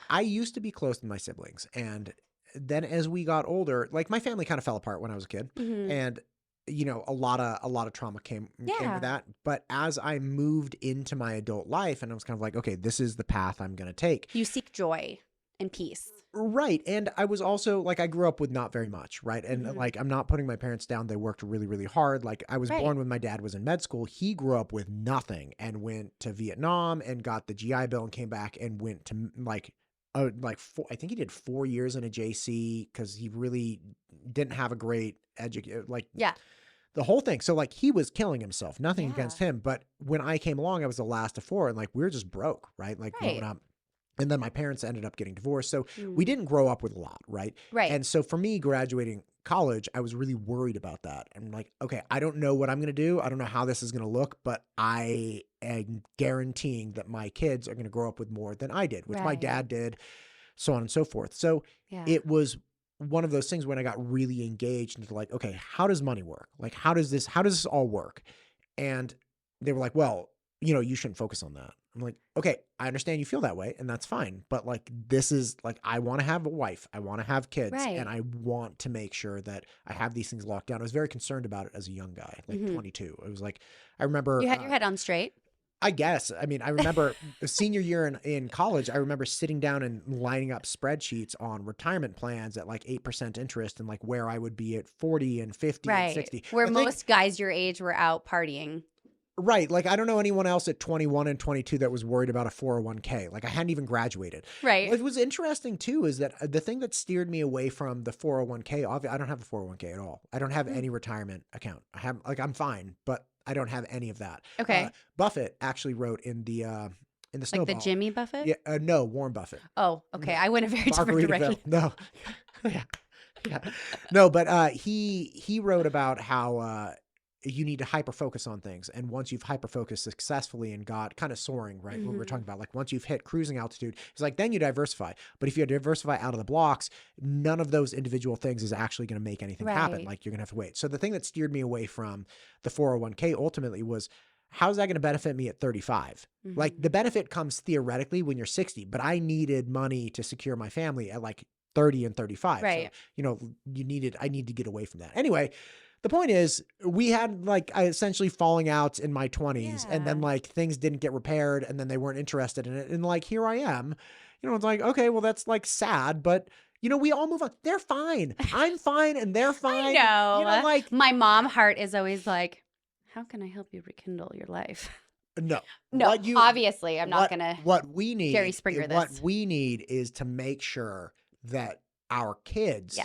I used to be close to my siblings. And then as we got older, like my family kind of fell apart when I was a kid. Mhm. And a lot of trauma came with that. But as I moved into my adult life and I was kind of like, okay, this is the path I'm going to take. You seek joy and peace. Right. And I was also like, I grew up with not very much. Right. And like, I'm not putting my parents down. They worked really, really hard. Like I was born when my dad was in med school. He grew up with nothing and went to Vietnam and got the GI Bill and came back and went to I think he did 4 years in a JC because he really didn't have a great the whole thing. So like he was killing himself, nothing against him. But when I came along, I was the last of 4 and like, we were just broke, right? Like growing up. And then my parents ended up getting divorced. So we didn't grow up with a lot, right? Right. And so for me, graduating college, I was really worried about that. I'm like, okay, I don't know what I'm going to do. I don't know how this is going to look, but I am guaranteeing that my kids are going to grow up with more than I did, which my dad did, so on and so forth. So it was one of those things when I got really engaged into like, okay, how does money work? Like, how does this all work? And they were like, well, you shouldn't focus on that. I'm like, okay, I understand you feel that way and that's fine. But like, this is like, I want to have a wife. I want to have kids and I want to make sure that I have these things locked down. I was very concerned about it as a young guy, like 22. It was like, I remember. You had your head on straight. I guess. I mean, I remember senior year in college, I remember sitting down and lining up spreadsheets on retirement plans at like 8% interest and like where I would be at 40 and 50 and 60. Where most guys your age were out partying. Right. Like I don't know anyone else at 21 and 22 that was worried about a 401k. Like I hadn't even graduated. Right. What was interesting too is that the thing that steered me away from the 401k, I don't have a 401k at all. I don't have any retirement account. I'm fine, but I don't have any of that. Okay. Buffett actually wrote in the Snowball. Like the Jimmy Buffett? Yeah. No, Warren Buffett. Oh, okay. I went a very different direction. No. Yeah. No, but he wrote about how you need to hyper focus on things. And once you've hyper focused successfully and got kind of soaring, right? What we're talking about, like once you've hit cruising altitude, it's like, then you diversify. But if you diversify out of the blocks, none of those individual things is actually going to make anything happen. Like you're going to have to wait. So the thing that steered me away from the 401k ultimately was, how's that going to benefit me at 35? Like the benefit comes theoretically when you're 60, but I needed money to secure my family at like 30 and 35. Right. So, I need to get away from that. Anyway, the point is we had like essentially falling outs in my 20s and then like things didn't get repaired and then they weren't interested in it. And like, here I am, it's like, okay, well that's like sad, but we all move on. They're fine. I'm fine and they're fine. I know. Like my mom heart is always like, how can I help you rekindle your life? No, obviously I'm not going to what we need, Jerry Springer this. What we need is to make sure that our kids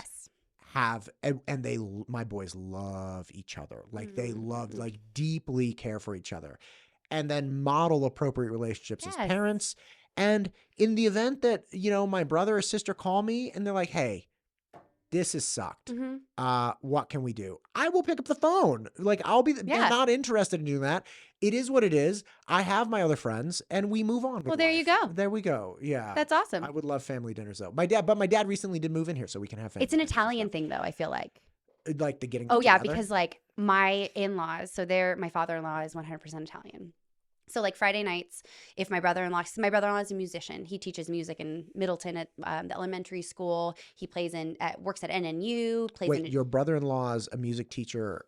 have, and my boys love each other. Like they love, like deeply care for each other and then model appropriate relationships as parents. And in the event that, my brother or sister call me and they're like, hey, this has sucked. What can we do? I will pick up the phone. Like I'll be not interested in doing that. It is what it is. I have my other friends and we move on. Well, there you go. There we go. Yeah. That's awesome. I would love family dinners though. My dad recently did move in here so we can have family. It's an Italian thing though, I feel like. Like the getting together? Together? Because like my in-laws, so my father-in-law is 100% Italian. So like Friday nights, if my brother-in-law is a musician, he teaches music in Middleton at the elementary school. He works at NNU. Wait, your brother-in-law is a music teacher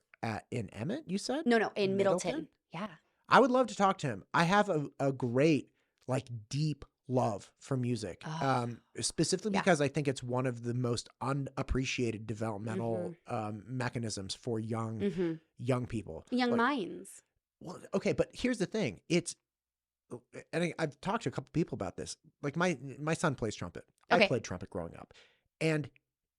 in Emmett, you said? No, in Middleton. Yeah. I would love to talk to him. I have a great, like deep love for music, Oh, specifically yeah. because I think it's one of the most unappreciated developmental mechanisms for Mm-hmm. young people. Young Like, minds. well, okay, but here's the thing: and I've talked to a couple people about this. Like my son plays trumpet. I Okay. played trumpet growing up, and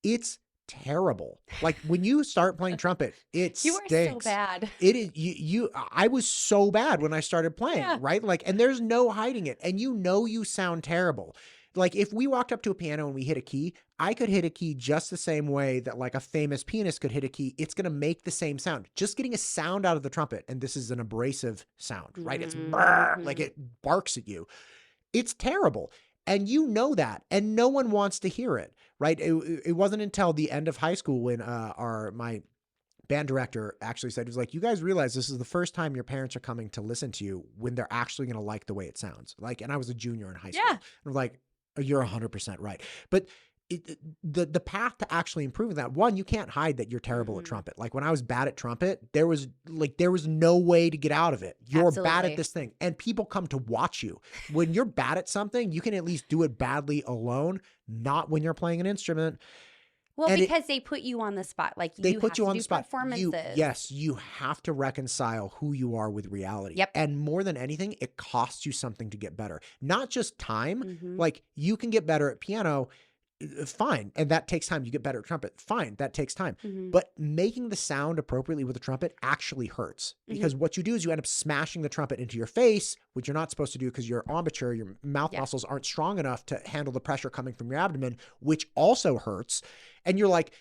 it's terrible. Like when you start playing trumpet, it You are so stinks. bad. It is I was so bad when I started playing, Yeah. right? Like, and there's no hiding it. And you sound terrible. Like if we walked up to a piano and we hit a key, I could hit a key just the same way that like a famous pianist could hit a key. It's going to make the same sound. Just getting a sound out of the trumpet, and this is an abrasive sound, right? It's brrr, like it barks at you. It's terrible. And you know that, and no one wants to hear it, right? It wasn't until the end of high school when my band director actually said, he was like, you guys realize this is the first time your parents are coming to listen to you when they're actually going to like the way it sounds. Like, and I was a junior in high school. Yeah. And I'm like, oh, you're 100% right. But the path to actually improving that, one, you can't hide that you're terrible at trumpet. Like when I was bad at trumpet, there was no way to get out of it. You're bad Absolutely. at this thing, and people come to watch you. When you're bad at something, you can at least do it badly alone, not when you're playing an instrument. Well, And because they put you on the spot. Like they you put have you to on do the spot. performances. Yes, you have to reconcile who you are with reality. Yep. And more than anything, it costs you something to get better. Not just time. Mhm. Like you can get better at piano, fine, and that takes time. You get better at trumpet, fine, that takes time. Mhm. But making the sound appropriately with the trumpet actually hurts, because what you do is you end up smashing the trumpet into your face, which you're not supposed to do because your embouchure, your mouth muscles aren't strong enough to handle the pressure coming from your abdomen, which also hurts. And you're like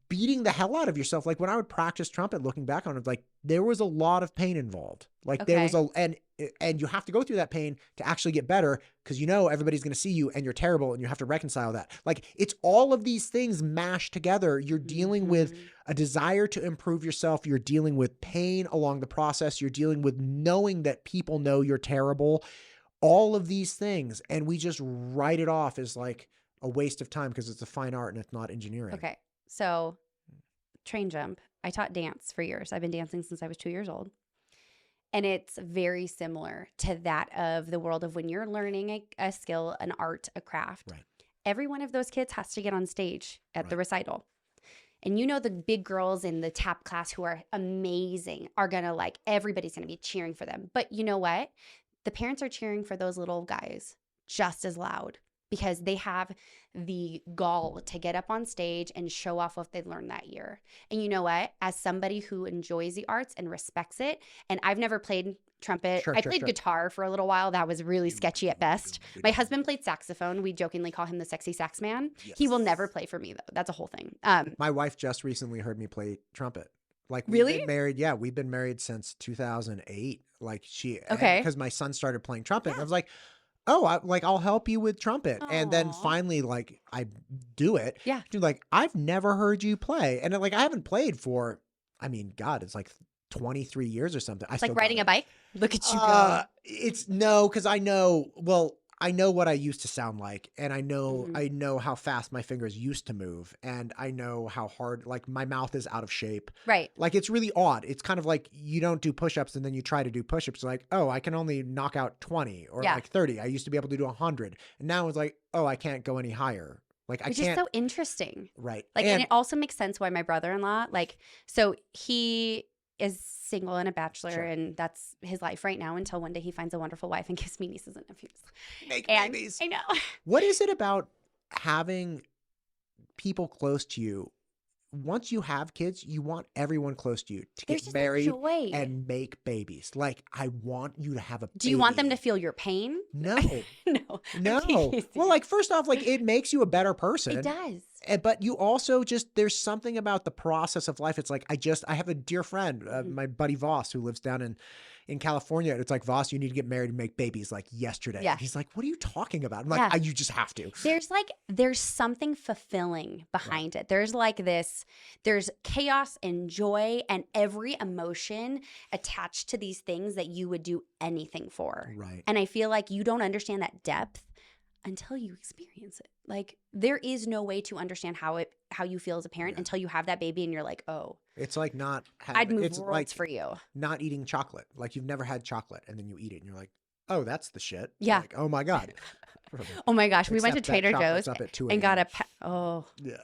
beating the hell out of yourself. Like when I would practice trumpet, looking back on it, like there was a lot of pain involved. Like there was and you have to go through that pain to actually get better, because you know everybody's going to see you and you're terrible and you have to reconcile that. Like it's all of these things mashed together. You're dealing with a desire to improve yourself. You're dealing with pain along the process. You're dealing with knowing that people know you're terrible. All of these things. And we just write it off as like a waste of time because it's a fine art and it's not engineering. Okay. So train jump. I taught dance for years. I've been dancing since I was 2 years old. And it's very similar to that of the world of when you're learning a skill, an art, a craft. Right. Every one of those kids has to get on stage at the recital. And you know the big girls in the tap class who are amazing are going to everybody's going to be cheering for them. But you know what? The parents are cheering for those little guys just as loud, because they have the gall to get up on stage and show off what they learned that year. And you know what? As somebody who enjoys the arts and respects it, and I've never played trumpet. I played guitar for a little while. That was really sketchy at best. My husband played saxophone. We jokingly call him the sexy sax man. Yes. He will never play for me, though. That's a whole thing. My wife just recently heard me play trumpet. Like we've really? been married. Yeah, we've been married since 2008. Like okay, because my son started playing trumpet. And I was like, oh, I'll help you with trumpet. Aww. And then finally, like, I do it. Yeah. She's like, I've never heard you play. And like, I haven't played for, I mean, God, it's like 23 years or something. It's like riding a bike. Look at you go. It's no, because I know what I used to sound like, and I know how fast my fingers used to move, and I know how hard, like my mouth is out of shape. Right. Like it's really odd. It's kind of like you don't do push-ups and then you try to do push-ups. Like, oh, I can only knock out 20 or like 30. I used to be able to do 100. And now it's like, oh, I can't go any higher. Like I can't. Which is so interesting. Right. Like, and it also makes sense why my brother-in-law, so he is single and a bachelor, and that's his life right now until one day he finds a wonderful wife and gives me nieces and nephews. Make babies. I know. What is it about having people close to you? Once you have kids, you want everyone close to you to get married and make babies. Like, I want you to have a baby. Do you want them to feel your pain? No. No. Well, like, first off, like, it makes you a better person. It does. But you also there's something about the process of life. It's like, I have a dear friend, my buddy Voss, who lives down in California. It's like, Voss, you need to get married and make babies like yesterday. Yeah. And he's like, what are you talking about? I'm like, you just have to. There's something fulfilling behind it. There's chaos and joy and every emotion attached to these things that you would do anything for. Right. And I feel like you don't understand that depth until you experience it. Like, there is no way to understand how you feel as a parent until you have that baby and you're like, oh. It's like not I'd move worlds for you. Not eating chocolate. Like, you've never had chocolate and then you eat it and you're like, Oh, that's the shit. Yeah. Like, oh my God. Oh my gosh, we went to Except that Trader chocolate's Joe's up at 2 and got a.m. oh Yeah.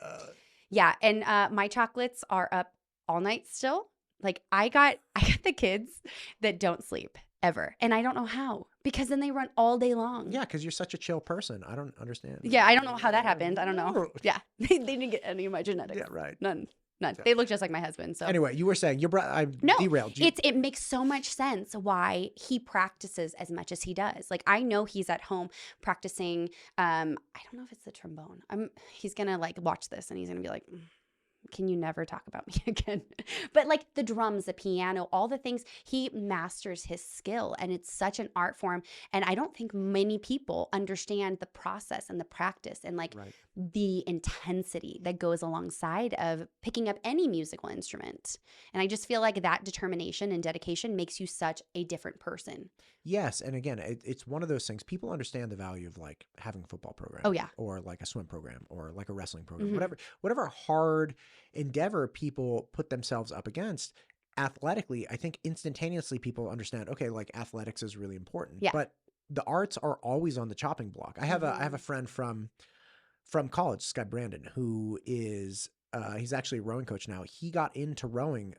yeah, and my chocolates are up all night still. Like I got the kids that don't sleep ever, and I don't know how, because then they run all day long. Yeah, because you're such a chill person. I don't understand. Yeah, I don't know how that happened. I don't know. Yeah, they didn't get any of my genetics. Yeah, right. None. Yeah. They look just like my husband. So anyway, you were saying I no, derailed you. it makes so much sense why he practices as much as he does. Like I know he's at home practicing. I don't know if it's the trombone. He's gonna like watch this and he's gonna be like, can you never talk about me again? But like the drums, the piano, all the things, he masters his skill, and it's such an art form. And I don't think many people understand the process and the practice and like the intensity that goes alongside of picking up any musical instrument. And I just feel like that determination and dedication makes you such a different person. Yes. And again, it's one of those things. People understand the value of like having a football program. Oh, yeah. Or like a swim program or like a wrestling program, whatever hard endeavor people put themselves up against athletically. I think instantaneously people understand, okay, like athletics is really important. Yeah. But the arts are always on the chopping block. I have a friend from college, this guy Brandon, who is he's actually a rowing coach now. He got into rowing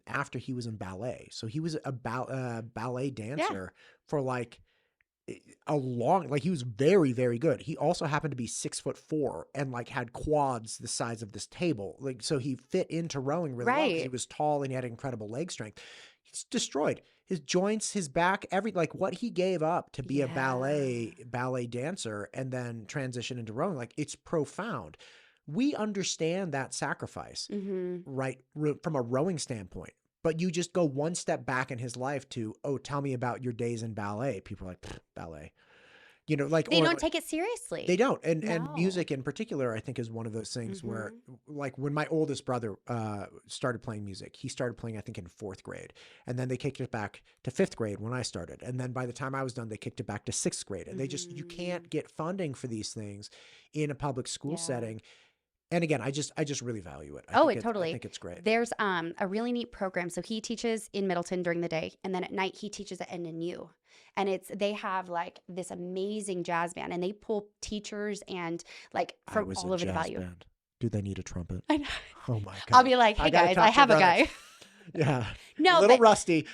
after he was in ballet. So he was a ballet dancer for like a long, like he was very, very good. He also happened to be 6'4" and like had quads the size of this table. Like, so he fit into rowing really well because he was tall and he had incredible leg strength. He's destroyed his joints, his back, like what he gave up to be a ballet dancer and then transition into rowing. Like it's profound. We understand that sacrifice, right? From a rowing standpoint. But you just go one step back in his life to, oh, tell me about your days in ballet. People are like, ballet. You know, like they don't take it seriously. They don't. And music in particular, I think, is one of those things where, like, when my oldest brother started playing music, he started playing, I think, in 4th grade. And then they kicked it back to 5th grade when I started. And then by the time I was done, they kicked it back to 6th grade. And they just, you can't get funding for these things in a public school setting. And again, I just really value it. Totally. I think it's great. There's a really neat program. So he teaches in Middleton during the day, and then at night he teaches at NNU. And they have like this amazing jazz band, and they pull teachers and like from all over the valley. Do they need a trumpet? I know. Oh my God. I'll be like, hey guys, I have a guy. Yeah. No, a little rusty.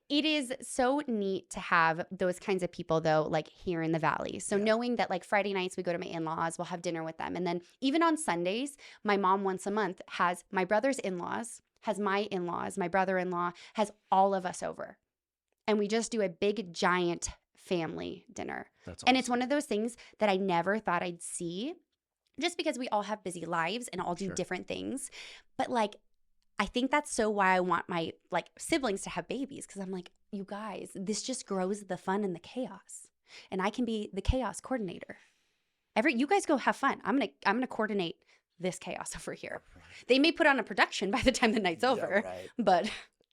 It is so neat to have those kinds of people, though, like here in the valley. So knowing that like Friday nights we go to my in-laws, we'll have dinner with them. And then even on Sundays, my mom once a month has my brother's in-laws, has my in-laws, my brother-in-law, has all of us over. And we just do a big, giant family dinner. That's awesome. And it's one of those things that I never thought I'd see, just because we all have busy lives and all do different things. But like, I think that's so why I want my like siblings to have babies, because I'm like, you guys, this just grows the fun and the chaos, and I can be the chaos coordinator. You guys go have fun. I'm gonna coordinate this chaos over here. They may put on a production by the time the night's over, but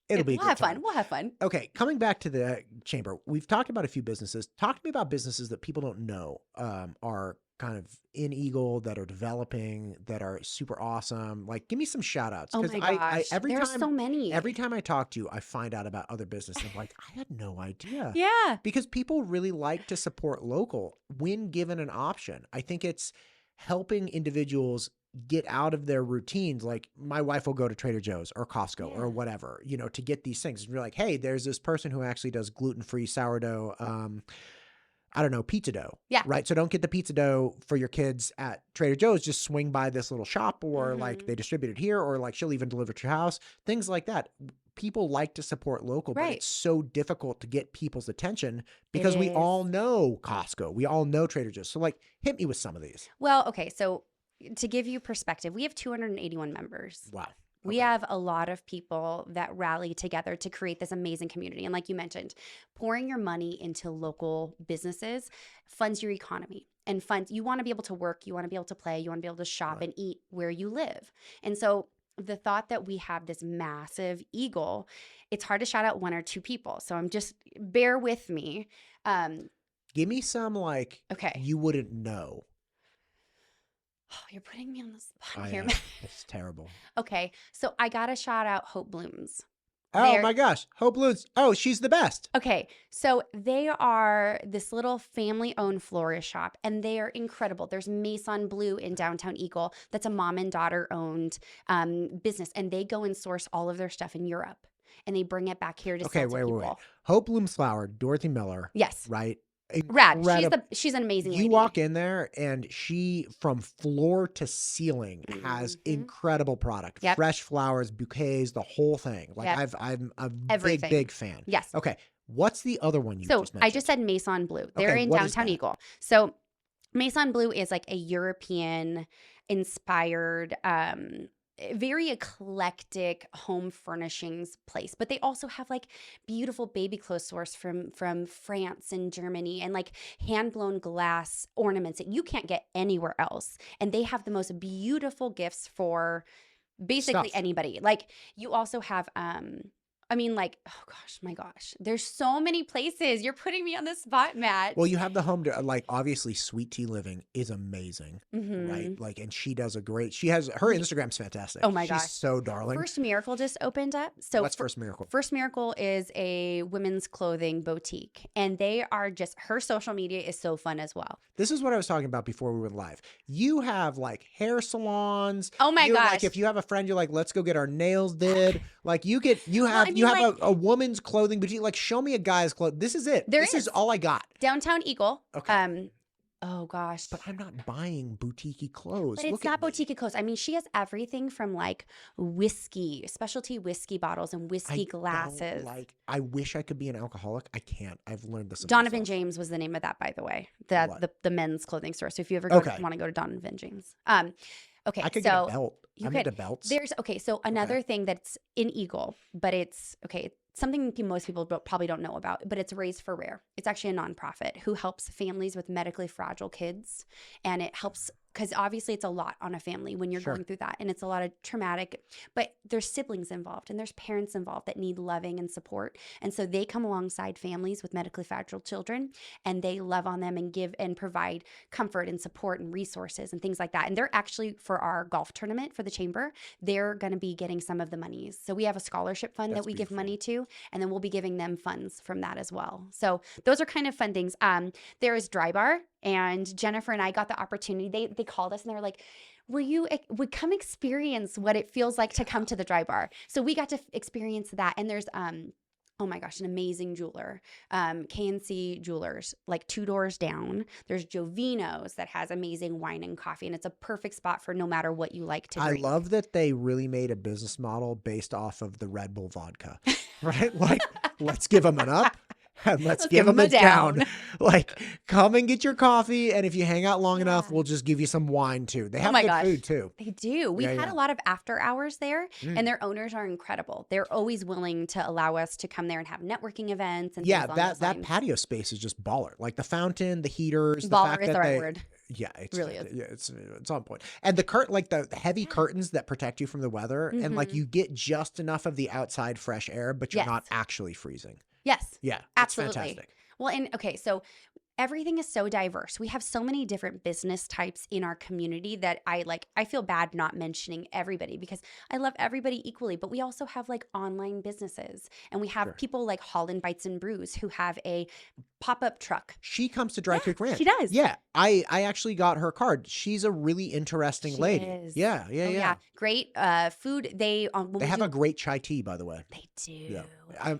we'll have fun. We'll have fun. Okay, coming back to the chamber, we've talked about a few businesses. Talk to me about businesses that people don't know are kind of in Eagle, that are developing, that are super awesome. Like, give me some shout outs. Oh my gosh, there are so many. Every time I talk to you, I find out about other businesses. I'm like, I had no idea. Yeah. Because people really like to support local when given an option. I think it's helping individuals get out of their routines. Like my wife will go to Trader Joe's or Costco or whatever, you know, to get these things. And you're like, hey, there's this person who actually does gluten-free sourdough, I don't know, pizza dough. Yeah. Right. So don't get the pizza dough for your kids at Trader Joe's. Just swing by this little shop, or like they distribute it here, or like she'll even deliver to your house. Things like that. People like to support local, but it's so difficult to get people's attention because we all know Costco. We all know Trader Joe's. So like, hit me with some of these. Well, okay. So to give you perspective, we have 281 members. Wow. We have a lot of people that rally together to create this amazing community. And like you mentioned, pouring your money into local businesses funds your economy and funds, you want to be able to work, you want to be able to play, you want to be able to shop and eat where you live. And so the thought that we have this massive Eagle, it's hard to shout out one or two people. So bear with me. Give me some like, you wouldn't know. Oh, you're putting me on the spot here. It's terrible. Okay. So I got to shout out Hope Blooms. Oh my gosh. Hope Balloons. Oh, she's the best. Okay, so they are this little family-owned florist shop, and they are incredible. There's Maison Blue in downtown Eagle. That's a mom and daughter-owned business, and they go and source all of their stuff in Europe, and they bring it back here to sell to people. Wait. Hope Bloom's Flower, Dorothy Miller. Yes. Right? Rad. She's an amazing lady. You walk in there and she, from floor to ceiling, has incredible product. Yep. Fresh flowers, bouquets, the whole thing. Like I'm a big fan. Yes. Okay. What's the other one you just mentioned? I just said Maison Blue. They're in downtown Eagle. So Maison Blue is like a European inspired very eclectic home furnishings place, but they also have like beautiful baby clothes sourced from France and Germany, and like hand blown glass ornaments that you can't get anywhere else. And they have the most beautiful gifts for basically anybody. Like you also have I mean, like, oh gosh, my gosh. There's so many places. You're putting me on the spot, Matt. Well, you have the home to, like, obviously Sweet Tea Living is amazing, right? Like, and she does her Instagram's fantastic. Oh my gosh. She's so darling. First Miracle just opened up. So what's First Miracle? First Miracle is a women's clothing boutique, and they are her social media is so fun as well. This is what I was talking about before we went live. You have like hair salons. Oh my gosh. Like if you have a friend, you're like, let's go get our nails did. Like you have a woman's clothing boutique. Like show me a guy's clothes. This is it. This is all I got. Downtown Eagle. Okay. Oh gosh. But I'm not buying boutique clothes. But it's not boutique clothes. I mean, she has everything from like whiskey, specialty whiskey bottles and whiskey glasses. I wish I could be an alcoholic. I can't. I've learned this. Donovan James was the name of that, by the way. The men's clothing store. So if you ever want to go to Donovan James. Okay. I could get a belt. I'm into belts. So another thing that's in Eagle, but it's something most people probably don't know about, but it's Raised for Rare. It's actually a nonprofit who helps families with medically fragile kids. And it helps because obviously it's a lot on a family when you're going through that. And it's a lot of traumatic, but there's siblings involved and there's parents involved that need loving and support. And so they come alongside families with medically fragile children, and they love on them and give and provide comfort and support and resources and things like that. And they're actually, for our golf tournament for the chamber, they're going to be getting some of the monies. So we have a scholarship fund that we give money to, and then we'll be giving them funds from that as well. So those are kind of fun things. There is Dry Bar, and Jennifer and I got the opportunity. They called us and they were like, would come experience what it feels like to come to the Dry Bar. So we got to experience that. And there's oh my gosh, an amazing jeweler, K&C Jewelers, like 2 doors down. There's Jovino's that has amazing wine and coffee, and it's a perfect spot for no matter what you like to drink. I love that they really made a business model based off of the Red Bull vodka, right? Like, let's give them an up. And let's give them a down. Like, come and get your coffee, and if you hang out long enough, we'll just give you some wine too. They have good food too. They do. We've had a lot of after hours there, and their owners are incredible. They're always willing to allow us to come there and have networking events and things along those that lines. patio space is just baller. Like the fountain, the heaters, baller the fact is that the right word. Yeah, it really is. Yeah, it's on point. And the heavy curtains that protect you from the weather, and like you get just enough of the outside fresh air, but you're not actually freezing. Yes. Yeah. Absolutely. Fantastic. Well, and okay, so everything is so diverse. We have so many different business types in our community that I feel bad not mentioning everybody because I love everybody equally, but we also have like online businesses, and we have people like Holland Bites and Brews who have a pop-up truck. She comes to Dry Creek Ranch. She does. Yeah. I actually got her card. She's a really interesting lady. Is. Yeah. Great food. They have a great chai tea, by the way. They do. Yeah.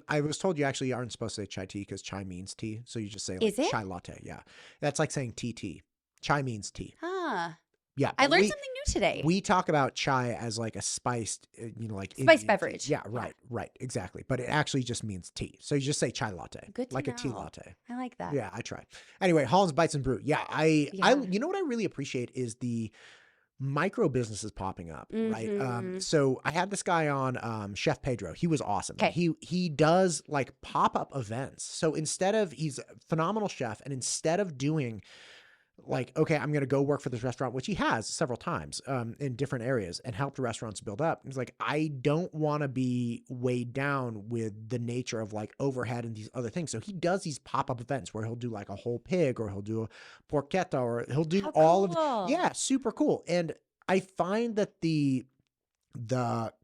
I was told you actually aren't supposed to say chai tea because chai means tea. So you just say like chai latte. Yeah. That's like saying tea. Chai means tea. Huh. Yeah. I learned something new today. We talk about chai as like a spiced, like spiced beverage. Tea. Yeah, right. Exactly. But it actually just means tea. So you just say chai latte. Good to like know. a tea latte. I like that. Yeah, I try. Anyway, Holland's Bites and Brew. Yeah, I you know what I really appreciate is the micro businesses popping up, right? So I had this guy on, Chef Pedro. He was awesome. Okay. He does like pop-up events. So he's a phenomenal chef, and instead of doing like, okay, I'm going to go work for this restaurant, which he has several times in different areas and helped restaurants build up. He's like, I don't want to be weighed down with the nature of like overhead and these other things. So he does these pop-up events where he'll do like a whole pig, or he'll do a porchetta, or he'll do all of, super cool. And I find that the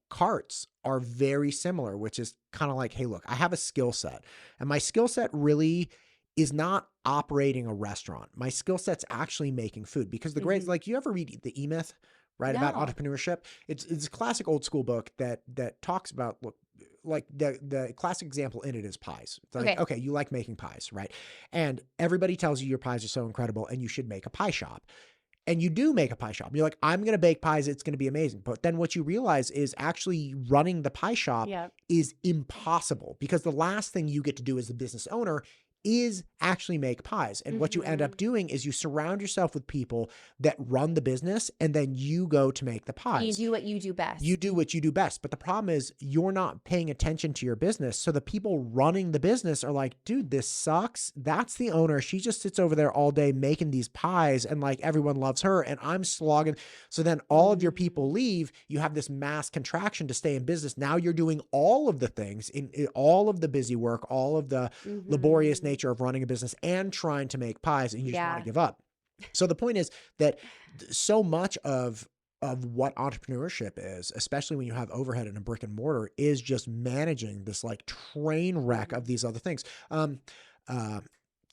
carts are very similar, which is kind of like, hey, look, I have a skill set, and my skill set really is not operating a restaurant. My skill set's actually making food, because the great, like, you ever read the E-Myth, right? About No. entrepreneurship. It's a classic old school book that talks about, look, like the classic example in it is pies. It's like, okay, you like making pies, right? And everybody tells you your pies are so incredible and you should make a pie shop. And you do make a pie shop. You're like, I'm going to bake pies. It's going to be amazing. But then what you realize is actually running the pie shop is impossible, because the last thing you get to do as the business owner is actually make pies. And what you end up doing is you surround yourself with people that run the business, and then you go to make the pies. You do what you do best. You do what you do best. But the problem is you're not paying attention to your business. So the people running the business are like, dude, this sucks. That's the owner. She just sits over there all day making these pies, and like everyone loves her, and I'm slogging. So then all of your people leave. You have this mass contraction to stay in business. Now you're doing all of the things, in all of the busy work, all of the laborious nature of running a business and trying to make pies, and you just want to give up. So the point is that so much of what entrepreneurship is, especially when you have overhead in a brick and mortar, is just managing this like train wreck of these other things. Come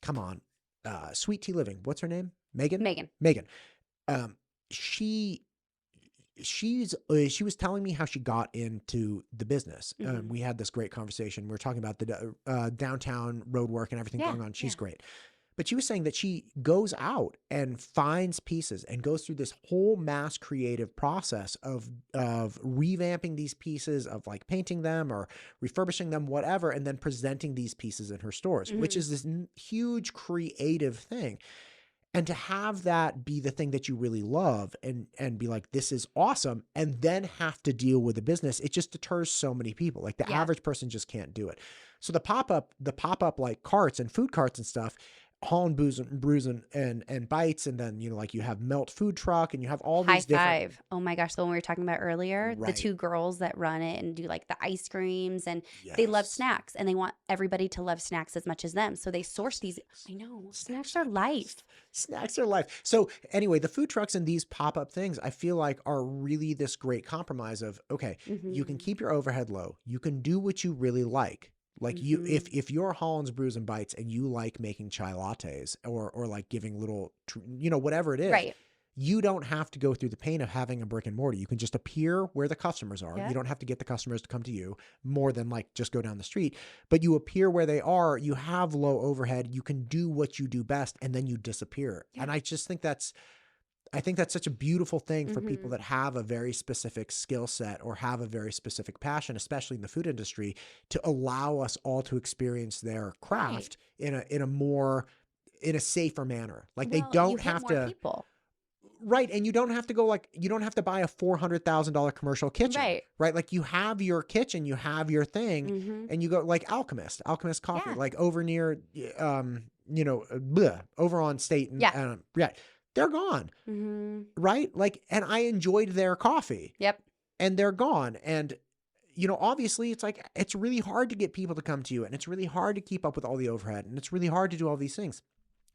on, Sweet Tea Living. What's her name? Megan. She was telling me how she got into the business. We had this great conversation. We were talking about the downtown road work and everything going on. She's great. But she was saying that she goes out and finds pieces and goes through this whole mass creative process of revamping these pieces, of like painting them or refurbishing them, whatever, and then presenting these pieces in her stores, which is this huge creative thing. And to have that be the thing that you really love and be like, this is awesome, and then have to deal with the business, it just deters so many people. Like the average person just can't do it. So the pop-up like carts and food carts and stuff, Holland Brews and Bites, and then, you know, like you have Melt Food Truck, and you have all these different... High Five. Oh my gosh, the one we were talking about earlier, the two girls that run it and do like the ice creams, and they love snacks, and they want everybody to love snacks as much as them. So they source these. I know, snacks are life. Snacks are life. So anyway, the food trucks and these pop-up things, I feel like, are really this great compromise of, okay, you can keep your overhead low. You can do what you really like. Like you, if you're Holland's Brews and Bites and you like making chai lattes or like giving little, you know, whatever it is, you don't have to go through the pain of having a brick and mortar. You can just appear where the customers are. You don't have to get the customers to come to you more than like just go down the street, but you appear where they are. You have low overhead. You can do what you do best, and then you disappear. And I just think that's such a beautiful thing for people that have a very specific skill set or have a very specific passion, especially in the food industry, to allow us all to experience their craft in a safer manner. Like they don't have to. People. Right. And you don't have to go like, you don't have to buy a $400,000 commercial kitchen, right? Like you have your kitchen, you have your thing, and you go like Alchemist Coffee, like over near, over on State and, they're gone. Right. Like, and I enjoyed their coffee. And they're gone. And, you know, obviously it's like, it's really hard to get people to come to you, and it's really hard to keep up with all the overhead, and it's really hard to do all these things.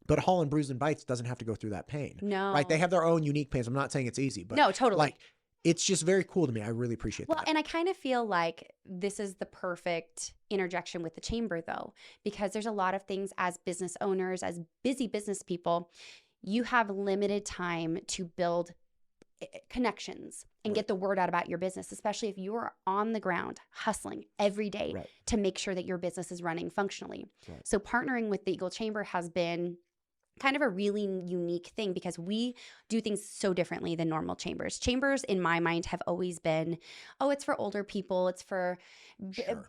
But Holland Brews and Bites doesn't have to go through that pain. No. Right. They have their own unique pains. I'm not saying it's easy, but no, totally. Like, it's just very cool to me. I really appreciate that. Well, and I kind of feel like this is the perfect interjection with the chamber, though, because there's a lot of things as business owners, as busy business people, you have limited time to build connections and get the word out about your business, especially if you're on the ground hustling every day to make sure that your business is running functionally. So partnering with the Eagle Chamber has been kind of a really unique thing, because we do things so differently than normal chambers. Chambers, in my mind, have always been, it's for older people, it's for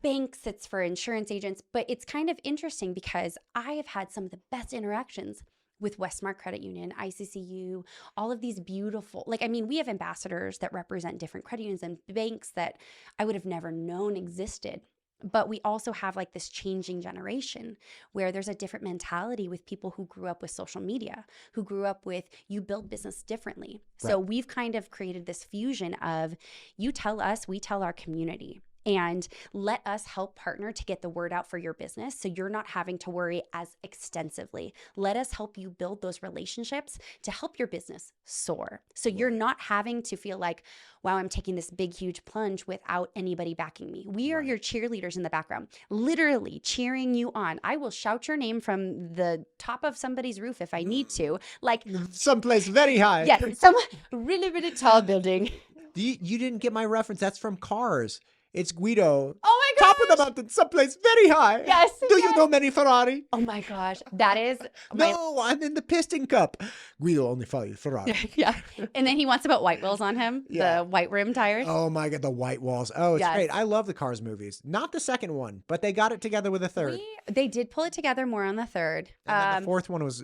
banks, it's for insurance agents. But it's kind of interesting because I have had some of the best interactions with Westmark Credit Union, ICCU, all of these beautiful, we have ambassadors that represent different credit unions and banks that I would have never known existed. But we also have like this changing generation where there's a different mentality with people who grew up with social media, who grew up with, you build business differently. So we've kind of created this fusion of, you tell us, we tell our community. and let us help partner to get the word out for your business so you're not having to worry as extensively. Let us help you build those relationships to help your business soar. So you're not having to feel like, wow, I'm taking this big, huge plunge without anybody backing me. We are your cheerleaders in the background, literally cheering you on. I will shout your name from the top of somebody's roof if I need to. Like someplace very high. Yes, some really, really tall building. You didn't get my reference. That's from Cars. It's Guido. Oh my gosh. Top of the mountain, someplace very high. Yes. Do you know many Ferrari? Oh my gosh. That is. No, I'm in the Piston Cup. Guido only follows Ferrari. Yeah. And then he wants to put white wheels on him, the white rim tires. Oh my God, the white walls. Oh, it's great. I love the Cars movies. Not the second one, but they got it together with a third. They did pull it together more on the third. And the fourth one was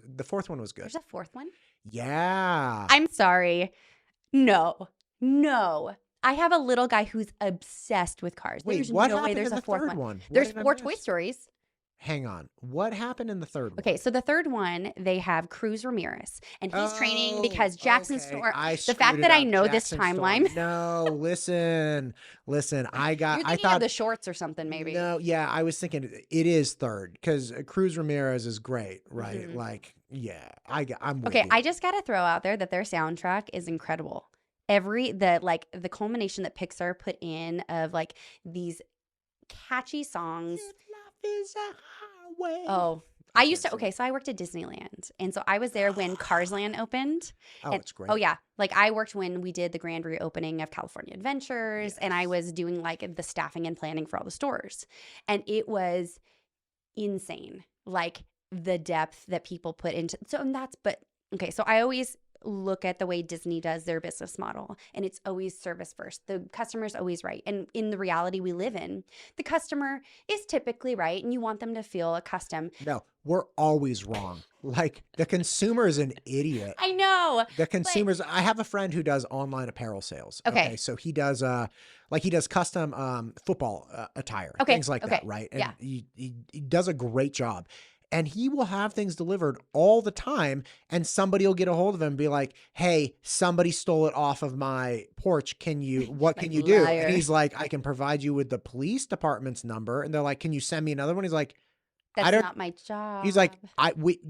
good. There's a fourth one? Yeah. I'm sorry. No. I have a little guy who's obsessed with cars. Wait, there's what no way happened there's in a the fourth third one. one? There's 4 Toy Stories. Hang on. What happened in the third one? Okay, so the third one, they have Cruz Ramirez, and he's training because Jackson Storm. The fact that I know this timeline. No, listen. I thought of the shorts or something, maybe. No, yeah, I was thinking it is third because Cruz Ramirez is great, right? Mm-hmm. Like, yeah, I'm with okay. you. I just gotta throw out there that their soundtrack is incredible. The culmination that Pixar put in of like these catchy songs. Is a highway. Oh, so I worked at Disneyland. And so I was there when Cars Land opened. Oh, and, it's great. Oh, yeah. Like I worked when we did the grand reopening of California Adventures, and I was doing like the staffing and planning for all the stores. And it was insane. Like the depth that people put into. So I always look at the way Disney does their business model, and it's always service first. The customer's always right. And in the reality we live in, the customer is typically right, and you want them to feel accustomed. No, we're always wrong. Like the consumer is an idiot. I know. The consumers. I have a friend who does online apparel sales. Okay. So he does custom football attire, things like that, right? And he does a great job. And he will have things delivered all the time, and somebody will get a hold of him and be like, hey, somebody stole it off of my porch. What can you do? And he's like, I can provide you with the police department's number. And they're like, can you send me another one? He's like, that's not my job. He's like,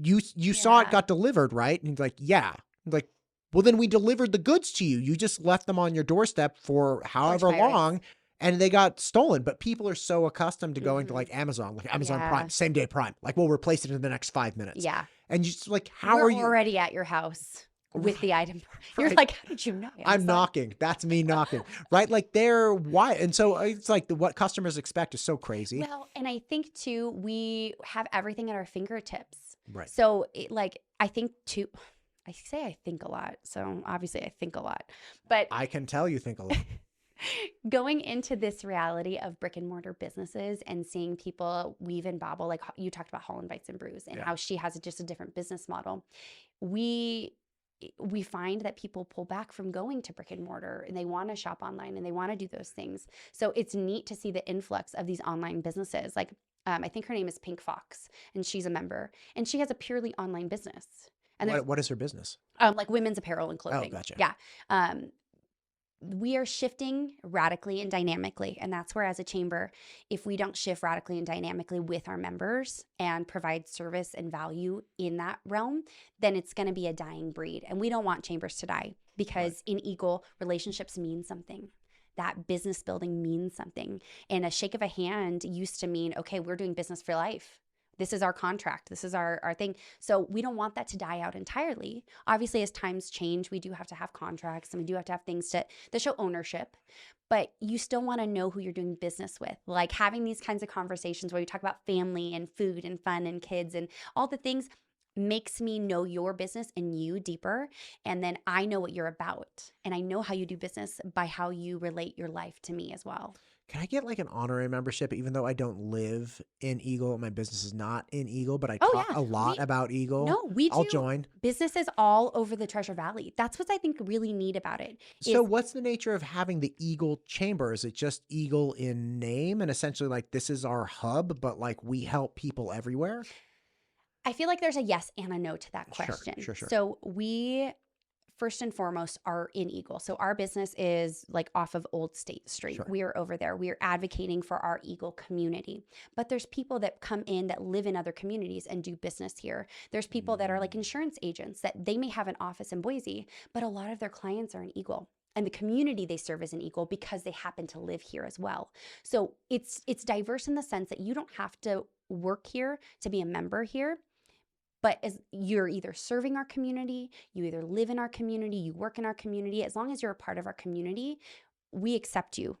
you saw it got delivered, right? And he's like, yeah. He's like, well, then we delivered the goods to you. You just left them on your doorstep for however long. And they got stolen, but people are so accustomed to going to like Amazon Prime, same day Prime. Like we'll replace it in the next 5 minutes. Yeah. And you just like, are you already at your house with the item? You're like, how did you know? I'm knocking. That's me knocking, right? Like why? And so it's like what customers expect is so crazy. Well, and I think too, we have everything at our fingertips. Right. So I think too, I say I think a lot. So obviously I think a lot, but I can tell you think a lot. Going into this reality of brick and mortar businesses and seeing people weave and bobble, like you talked about Holland Bites and Brews and how she has just a different business model. We find that people pull back from going to brick and mortar, and they want to shop online and they want to do those things. So it's neat to see the influx of these online businesses. Like I think her name is Pink Fox, and she's a member, and she has a purely online business. And what is her business? Like women's apparel and clothing. Oh, gotcha. Yeah. We are shifting radically and dynamically. And that's where, as a chamber, if we don't shift radically and dynamically with our members and provide service and value in that realm, then it's going to be a dying breed. And we don't want chambers to die, because in Eagle, relationships mean something. That business building means something. And a shake of a hand used to mean, okay, we're doing business for life. This is our contract. This is our thing. So we don't want that to die out entirely. Obviously, as times change, we do have to have contracts, and we do have to have things that show ownership. But you still want to know who you're doing business with. Like having these kinds of conversations where we talk about family and food and fun and kids and all the things makes me know your business and you deeper. And then I know what you're about. And I know how you do business by how you relate your life to me as well. Can I get like an honorary membership, even though I don't live in Eagle? My business is not in Eagle, but I talk a lot about Eagle. No, we do. I'll join. Businesses all over the Treasure Valley. That's what I think really neat about it. So what's the nature of having the Eagle Chamber? Is it just Eagle in name and essentially like this is our hub, but like we help people everywhere? I feel like there's a yes and a no to that question. Sure. So we first and foremost are in Eagle. So our business is like off of Old State Street. Sure. We are over there. We are advocating for our Eagle community. But there's people that come in that live in other communities and do business here. There's people that are like insurance agents that they may have an office in Boise, but a lot of their clients are in Eagle. And the community they serve is in Eagle because they happen to live here as well. So it's diverse in the sense that you don't have to work here to be a member here. But as you're either serving our community, you either live in our community, you work in our community, as long as you're a part of our community, we accept you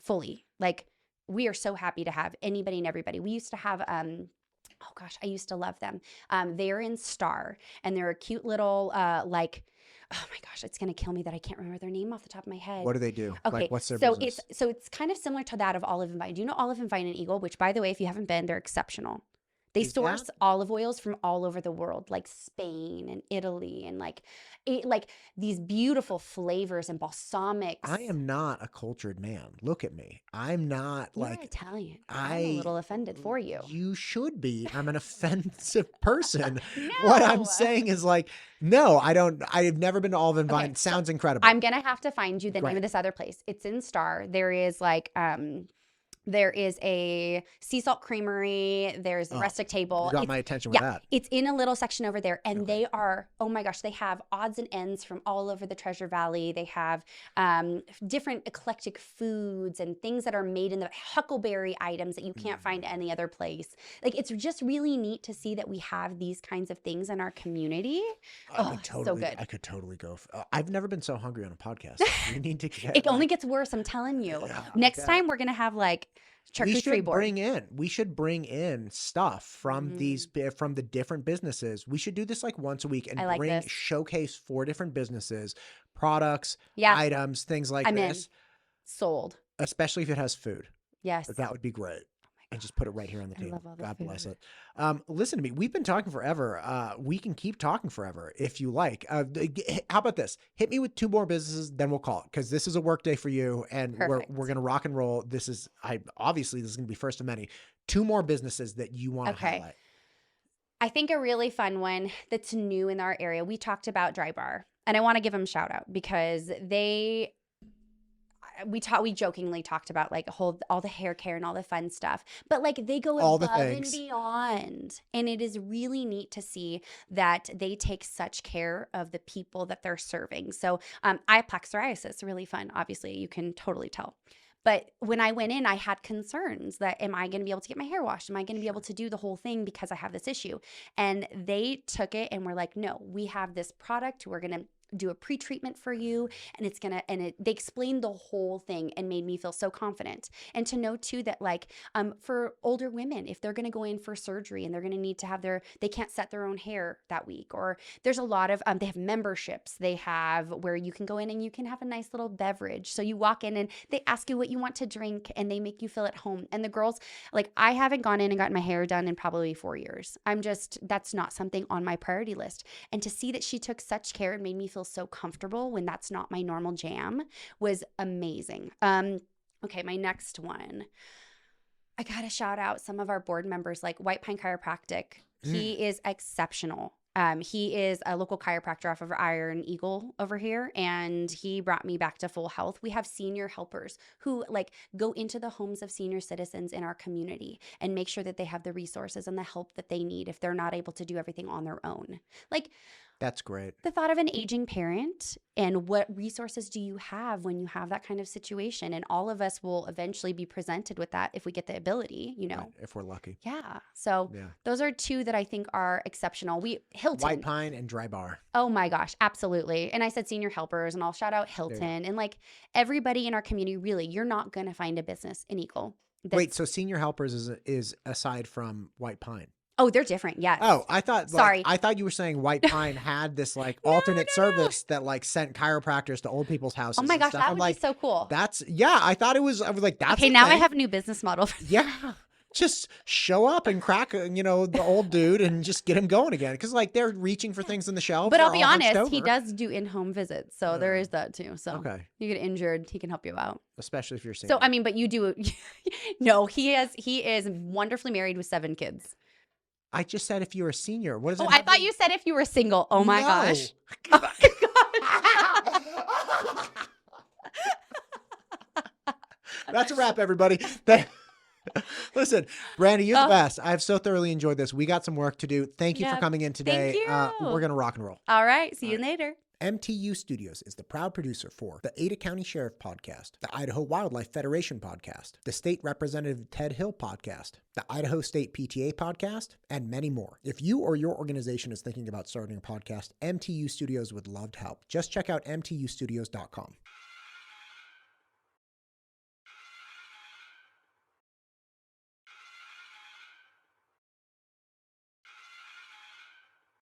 fully. Like, we are so happy to have anybody and everybody. We used to have, oh gosh, I used to love them. They're in Star, and they're a cute little, like, oh my gosh, it's going to kill me that I can't remember their name off the top of my head. What do they do? Okay, like, what's their so business? it's kind of similar to that of Olive and Vine. Do you know Olive and Vine and Eagle? Which, by the way, if you haven't been, they're exceptional. They source olive oils from all over the world, like Spain and Italy, and like these beautiful flavors and balsamics. I am not a cultured man. Look at me. I'm not You're like Italian. I'm a little offended for you. You should be. I'm an offensive person. No. What I'm saying is like, no, I don't. I've never been to Olive and Vine. Okay, It sounds incredible. I'm gonna have to find you the name of this other place. It's in Star. There is like there is a sea salt creamery. There's a rustic table. You got my attention with that. It's in a little section over there. And they are, oh my gosh, they have odds and ends from all over the Treasure Valley. They have different eclectic foods and things that are made in the huckleberry items that you can't find any other place. Like, it's just really neat to see that we have these kinds of things in our community. So good. I could totally go. I've never been so hungry on a podcast. We need to get. It only gets worse, I'm telling you. Next time we're going to have like charcuterie board. We should bring in stuff from from the different businesses. We should do this like once a week and showcase 4 different businesses, products, items, things like this. Sold. Especially if it has food. Yes. That would be great. And just put it right here on the table. Love all the God food. bless it. Listen to me. We've been talking forever. We can keep talking forever if you like. How about this? Hit me with 2 more businesses, then we'll call it, because this is a work day for you, and we're gonna rock and roll. This is obviously this is gonna be first of many. 2 more businesses that you want to highlight. I think a really fun one that's new in our area. We talked about Dry Bar, and I want to give them a shout out because we jokingly talked about like all the hair care and all the fun stuff, but like they go above and beyond, and it is really neat to see that they take such care of the people that they're serving. So I have plaque psoriasis, really fun. Obviously, you can totally tell. But when I went in, I had concerns that, am I going to be able to get my hair washed? Am I going to be able to do the whole thing because I have this issue? And they took it and were like, no, we have this product. We're going to do a pre-treatment for you, and it's gonna, they explained the whole thing and made me feel so confident. And to know too that like for older women, if they're gonna go in for surgery and they're gonna need to have they can't set their own hair that week, or there's a lot of they have memberships they have where you can go in and you can have a nice little beverage. So you walk in and they ask you what you want to drink and they make you feel at home. And the girls, like, I haven't gone in and gotten my hair done in probably 4 years. That's not something on my priority list. And to see that she took such care and made me feel so comfortable when that's not my normal jam was amazing. Okay, my next one. I gotta shout out some of our board members, like White Pine Chiropractic. He is exceptional. He is a local chiropractor off of Iron Eagle over here, and he brought me back to full health. We have senior helpers who like go into the homes of senior citizens in our community and make sure that they have the resources and the help that they need if they're not able to do everything on their own. Like, that's great. The thought of an aging parent and what resources do you have when you have that kind of situation? And all of us will eventually be presented with that if we get the ability, you know. Right, if we're lucky. Yeah. So those are 2 that I think are exceptional. Hilton. White Pine and Dry Bar. Oh my gosh, absolutely. And I said senior helpers, and I'll shout out Hilton and like everybody in our community. Really, you're not going to find a business in Eagle. Wait, so senior helpers is aside from White Pine? Oh, they're different. Yes. Oh, I thought. Sorry. I thought you were saying White Pine had this like alternate service that like sent chiropractors to old people's houses. Oh my gosh, that would be so cool. I thought it was. I was like, that's okay. Now I have a new business model. Just show up and crack, the old dude and just get him going again. Because like they're reaching for things in the shelf. But I'll be honest, he does do in-home visits, so there is that too. So you get injured, he can help you out. Especially if you're single. So I mean, but you do. No, he is wonderfully married with 7 kids. I just said if you're a senior. What is it? Oh, I thought you said if you were single. Oh my gosh. Oh my gosh. That's a wrap, everybody. Listen, Brandy, you're the best. I've so thoroughly enjoyed this. We got some work to do. Thank you for coming in today. Thank you. We're going to rock and roll. All right. See you later. MTU Studios is the proud producer for the Ada County Sheriff Podcast, the Idaho Wildlife Federation Podcast, the State Representative Ted Hill Podcast, the Idaho State PTA Podcast, and many more. If you or your organization is thinking about starting a podcast, MTU Studios would love to help. Just check out mtustudios.com.